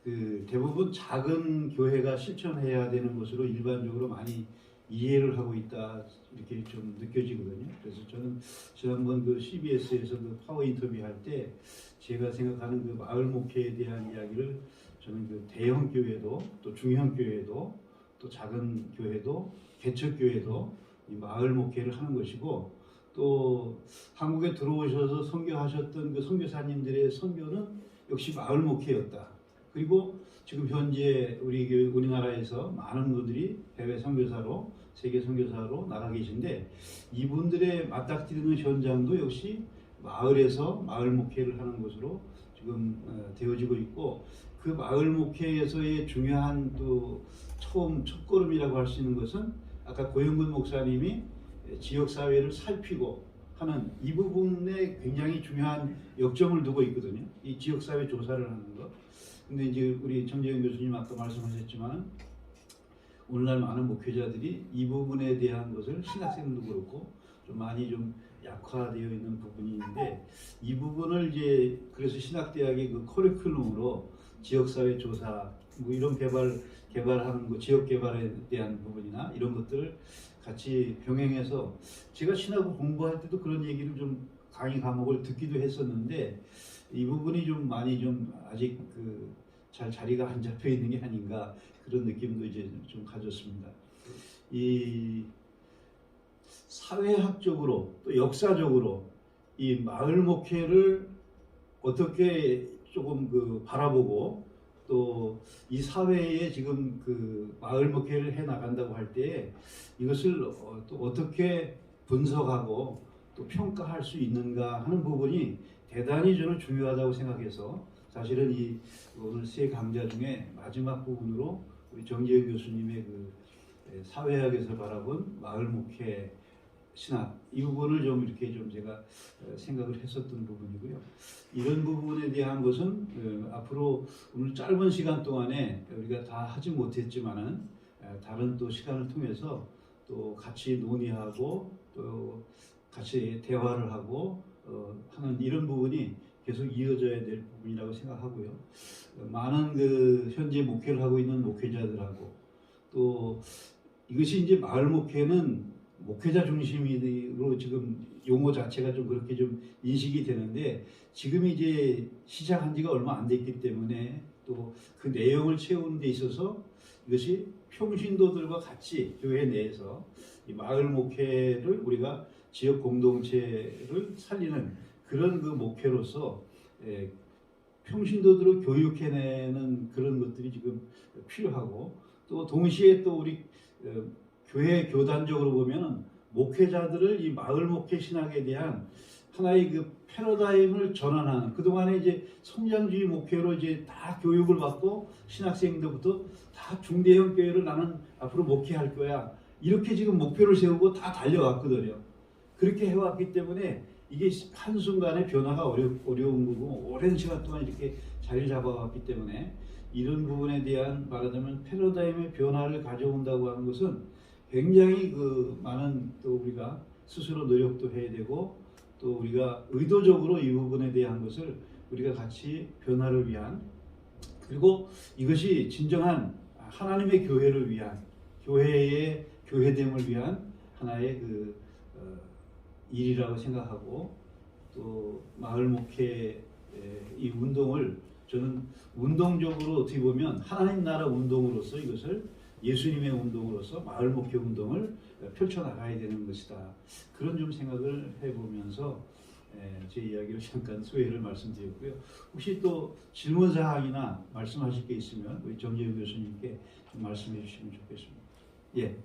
그 대부분 작은 교회가 실천해야 되는 것으로 일반적으로 많이 이해를 하고 있다 이렇게 좀 느껴지거든요. 그래서 저는 지난번 그 CBS에서 그 파워 인터뷰 할 때 제가 생각하는 그 마을 목회에 대한 이야기를 저는 그 대형 교회도 또 중형 교회도 또 작은 교회도 개척 교회도 이 마을 목회를 하는 것이고 또 한국에 들어오셔서 선교하셨던 그 선교사님들의 선교는 역시 마을 목회였다. 그리고 지금 현재 우리나라에서 많은 분들이 해외 선교사로 세계 선교사로 나가 계신데 이분들의 맞닥뜨리는 현장도 역시 마을에서 마을 목회를 하는 것으로 지금 되어지고 있고 그 마을 목회에서의 중요한 또 처음 첫걸음이라고 할 수 있는 것은 아까 고영근 목사님이 지역 사회를 살피고 하는 이 부분에 굉장히 중요한 역점을 두고 있거든요. 이 지역 사회 조사를 하는 것. 근데 이제 우리 정재영 교수님 아까 말씀하셨지만 오늘날 많은 목회자들이 이 부분에 대한 것을 신학생도 그렇고 좀 많이 좀 약화되어 있는 부분이 있는데 이 부분을 이제 그래서 신학대학의 그 커리큘럼으로 지역사회 조사 뭐 이런 개발하는 거 지역 개발에 대한 부분이나 이런 것들을 같이 병행해서 제가 신학을 공부할 때도 그런 얘기를 좀 강의 과목을 듣기도 했었는데 이 부분이 좀 많이 좀 아직 그 잘 자리가 안 잡혀 있는 게 아닌가 그런 느낌도 이제 좀 가졌습니다. 이 사회학적으로 또 역사적으로 이 마을 목회를 어떻게 조금 바라보고 또 이 사회에 지금 마을 목회를 해 나간다고 할 때 이것을 또 어떻게 분석하고 또 평가할 수 있는가 하는 부분이 대단히 저는 중요하다고 생각해서 사실은 이 오늘 세 강좌 중에 마지막 부분으로 우리 정재영 교수님의 사회학에서 바라본 마을 목회 신학 이 부분을 좀 이렇게 좀 제가 생각을 했었던 부분이고요. 이런 부분에 대한 것은 앞으로 오늘 짧은 시간 동안에 우리가 다 하지 못했지만은 다른 또 시간을 통해서 또 같이 논의하고 또 같이 대화를 하고 하는 이런 부분이 계속 이어져야 될 부분이라고 생각하고요. 많은 현재 목회를 하고 있는 목회자들하고 또 이것이 이제 마을 목회는 목회자 중심으로 지금 용어 자체가 좀 그렇게 좀 인식이 되는데 지금 이제 시작한 지가 얼마 안 됐기 때문에 또 그 내용을 채우는 데 있어서 이것이 평신도들과 같이 교회 내에서 이 마을 목회를 우리가 지역 공동체를 살리는 그런 목회로서 평신도들을 교육해내는 그런 것들이 지금 필요하고 또 동시에 또 우리 교회 교단적으로 보면 목회자들을 이 마을 목회 신학에 대한 하나의 패러다임을 전환하는 그동안에 이제 성장주의 목회로 이제 다 교육을 받고 신학생들부터 다 중대형 교회를 나는 앞으로 목회할 거야 이렇게 지금 목표를 세우고 다 달려왔거든요. 그렇게 해왔기 때문에 이게 한순간에 변화가 어려운 거고 오랜 시간 동안 이렇게 자리 잡아왔기 때문에 이런 부분에 대한 말하자면 패러다임의 변화를 가져온다고 하는 것은 굉장히 많은 또 우리가 스스로 노력도 해야 되고 또 우리가 의도적으로 이 부분에 대한 것을 우리가 같이 변화를 위한 그리고 이것이 진정한 하나님의 교회를 위한 교회의 교회됨을 위한 하나의 일이라고 생각하고 또 마을 목회 이 운동을 저는 운동적으로 어떻게 보면 하나님 나라 운동으로서 이것을 예수님의 운동으로서 마을 목회 운동을 펼쳐나가야 되는 것이다. 그런 좀 생각을 해보면서 제 이야기를 잠깐 소회를 말씀드렸고요. 혹시 또 질문사항이나 말씀하실 게 있으면 우리 정재윤 교수님께 좀 말씀해 주시면 좋겠습니다. 예.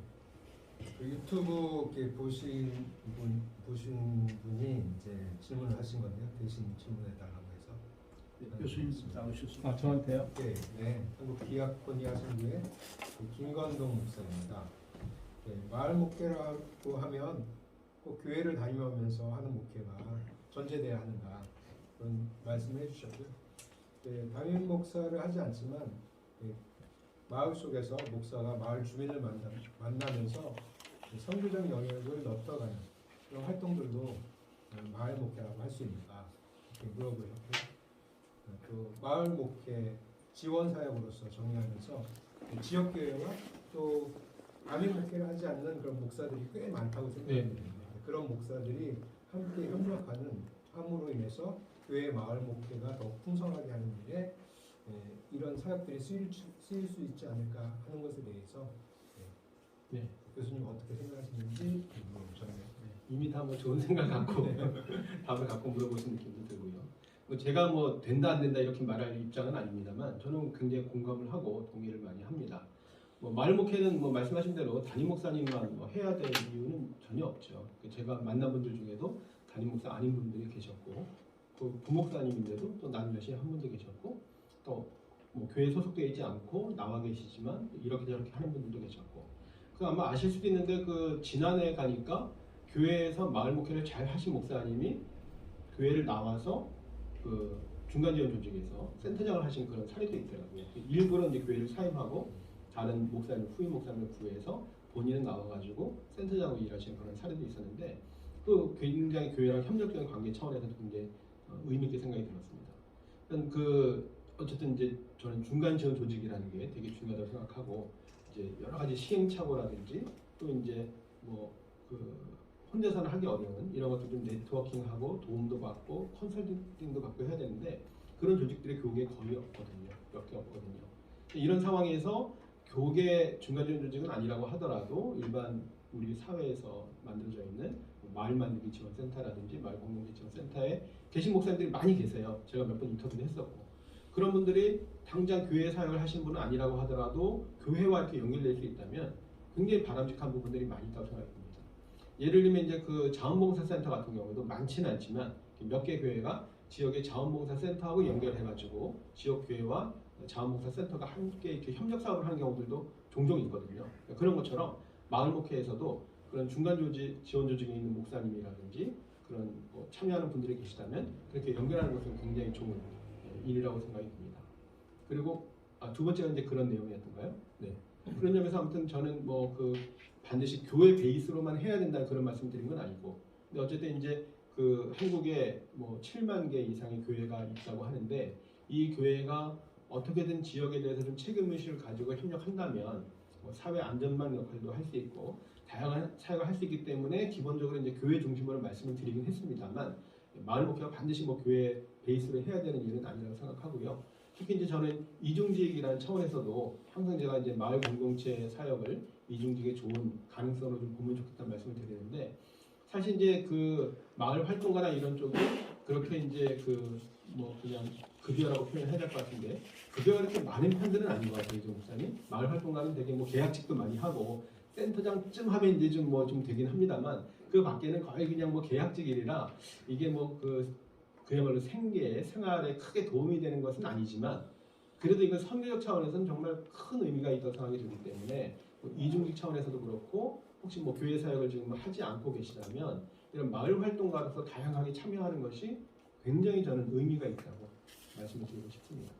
유튜브 이렇게 보신 분이 이제 질문을 하신 건데요. 대신 질문해 달라고 해서. 교수님 나오셨습니다. 저한테요? 네. 한국 디아코니 하신 분의 김관동 목사입니다. 마을 목회라고 하면 꼭 교회를 다니면서 하는 목회가 전제돼야 하는가 그런 말씀을 해주셨고요. 담임 목사를 하지 않지만 마을 속에서 목사가 마을 주민을 만나면서 선교적 영역을 넓혀가는 그런 활동들도 마을 목회라고 할 수 있는가 이렇게 물어보셨고요. 또 마을 목회 지원 사역으로서 정리하면서 지역교회와 또 담임 목회를 하지 않는 그런 목사들이 꽤 많다고 생각합니다. 그런 목사들이 함께 협력하는 함으로 인해서 교회 마을 목회가 더 풍성하게 하는 일에 이런 사역들이 쓰일 수 있지 않을까 하는 것에 대해서 교수님 어떻게 생각하시는지 물어보셨네요. 이미 다 좋은 생각 갖고 답을 갖고 물어보신 느낌도 들고요. 제가 된다 안 된다 이렇게 말할 입장은 아닙니다만 저는 굉장히 공감을 하고 동의를 많이 합니다. 마을 목회는 말씀하신 대로 담임 목사님만 해야 될 이유는 전혀 없죠. 제가 만난 분들 중에도 담임 목사 아닌 분들이 계셨고 또 부목사님인데도 또 나누몇이 한 분도 계셨고 또 교회에 소속되어 있지 않고 나와 계시지만 이렇게 저렇게 하는 분들도 계셨고 아마 아실 수도 있는데 지난해 가니까 교회에서 마을 목회를 잘 하신 목사님이 교회를 나와서 중간지원 조직에서 센터장을 하신 그런 사례도 있더라고요. 일부러 이제 교회를 사임하고 다른 목사님, 후임 목사님을 구해서 본인은 나와가지고 센터장으로 일하시는 그런 사례도 있었는데 굉장히 교회랑 협력적인 관계 차원에서도 굉장히 의미 있게 생각이 들었습니다. 어쨌든 이제 저는 중간 지원 조직이라는 게 되게 중요하다고 생각하고 이제 여러 가지 시행착오라든지 또 이제 혼자서는 하기 어려운 이런 것들 좀 네트워킹하고 도움도 받고 컨설팅도 받고 해야 되는데 그런 조직들의 교계 거의 없거든요. 몇 개 없거든요. 이런 상황에서 교계 중간 지원 조직은 아니라고 하더라도 일반 우리 사회에서 만들어져 있는 마을 만들기 지원센터라든지 마을 공동체 지원센터에 계신 목사님들이 많이 계세요. 제가 몇 번 인터뷰를 했었고 그런 분들이 당장 교회 사역을 하신 분은 아니라고 하더라도 교회와 이렇게 연결될 수 있다면 굉장히 바람직한 부분들이 많이 있다고 생각이 듭니다. 예를 들면 이제 그 자원봉사센터 같은 경우도 많지는 않지만 몇 개 교회가 지역의 자원봉사센터하고 연결해가지고 지역 교회와 자원봉사센터가 함께 이렇게 협력 사업을 하는 경우들도 종종 있거든요. 그런 것처럼 마을 목회에서도 그런 중간 조직, 지원 조직에 있는 목사님이라든지 그런 참여하는 분들이 계시다면 그렇게 연결하는 것은 굉장히 좋은 일이라고 생각이 듭니다. 그리고 두 번째가 이제 그런 내용이었던가요? 네. 그런 점에서 아무튼 저는 뭐 그 반드시 교회 베이스로만 해야 된다는 그런 말씀드린 건 아니고, 근데 어쨌든 이제 그 한국에 뭐 7만 개 이상의 교회가 있다고 하는데 이 교회가 어떻게든 지역에 대해서 좀 책임의식을 가지고 협력한다면 뭐 사회 안전망 역할도 할 수 있고 다양한 사역을 할 수 있기 때문에 기본적으로 이제 교회 중심으로 말씀을 드리긴 했습니다만 마을 목회가 반드시 뭐 교회 베이스로 해야 되는 일은 아니라고 생각하고요. 특히 이제 저는 이중직이라는 차원에서도 항상 제가 이제 마을 공동체 사역을 이중직의 좋은 가능성으로 좀 보면 좋겠다는 말씀을 드리는데 사실 이제 그 마을 활동가나 이런 쪽이 그렇게 이제 그 뭐 그냥 급여라고 표현해야 될 것 같은데 급여가 그렇게 많은 편들은 아닌 것 같아요, 목사님. 마을 활동가는 되게 뭐 계약직도 많이 하고 센터장쯤 하면 이제 좀 뭐 좀 되긴 합니다만 그 밖에는 거의 그냥 뭐 계약직 일이라 이게 뭐 그야말로 생활에 크게 도움이 되는 것은 아니지만 그래도 이건 선교적 차원에서는 정말 큰 의미가 있다고 생각이 들기 때문에 뭐 이중직 차원에서도 그렇고 혹시 뭐 교회 사역을 지금 하지 않고 계시다면 이런 마을 활동가로서 다양하게 참여하는 것이 굉장히 저는 의미가 있다고 말씀을 드리고 싶습니다.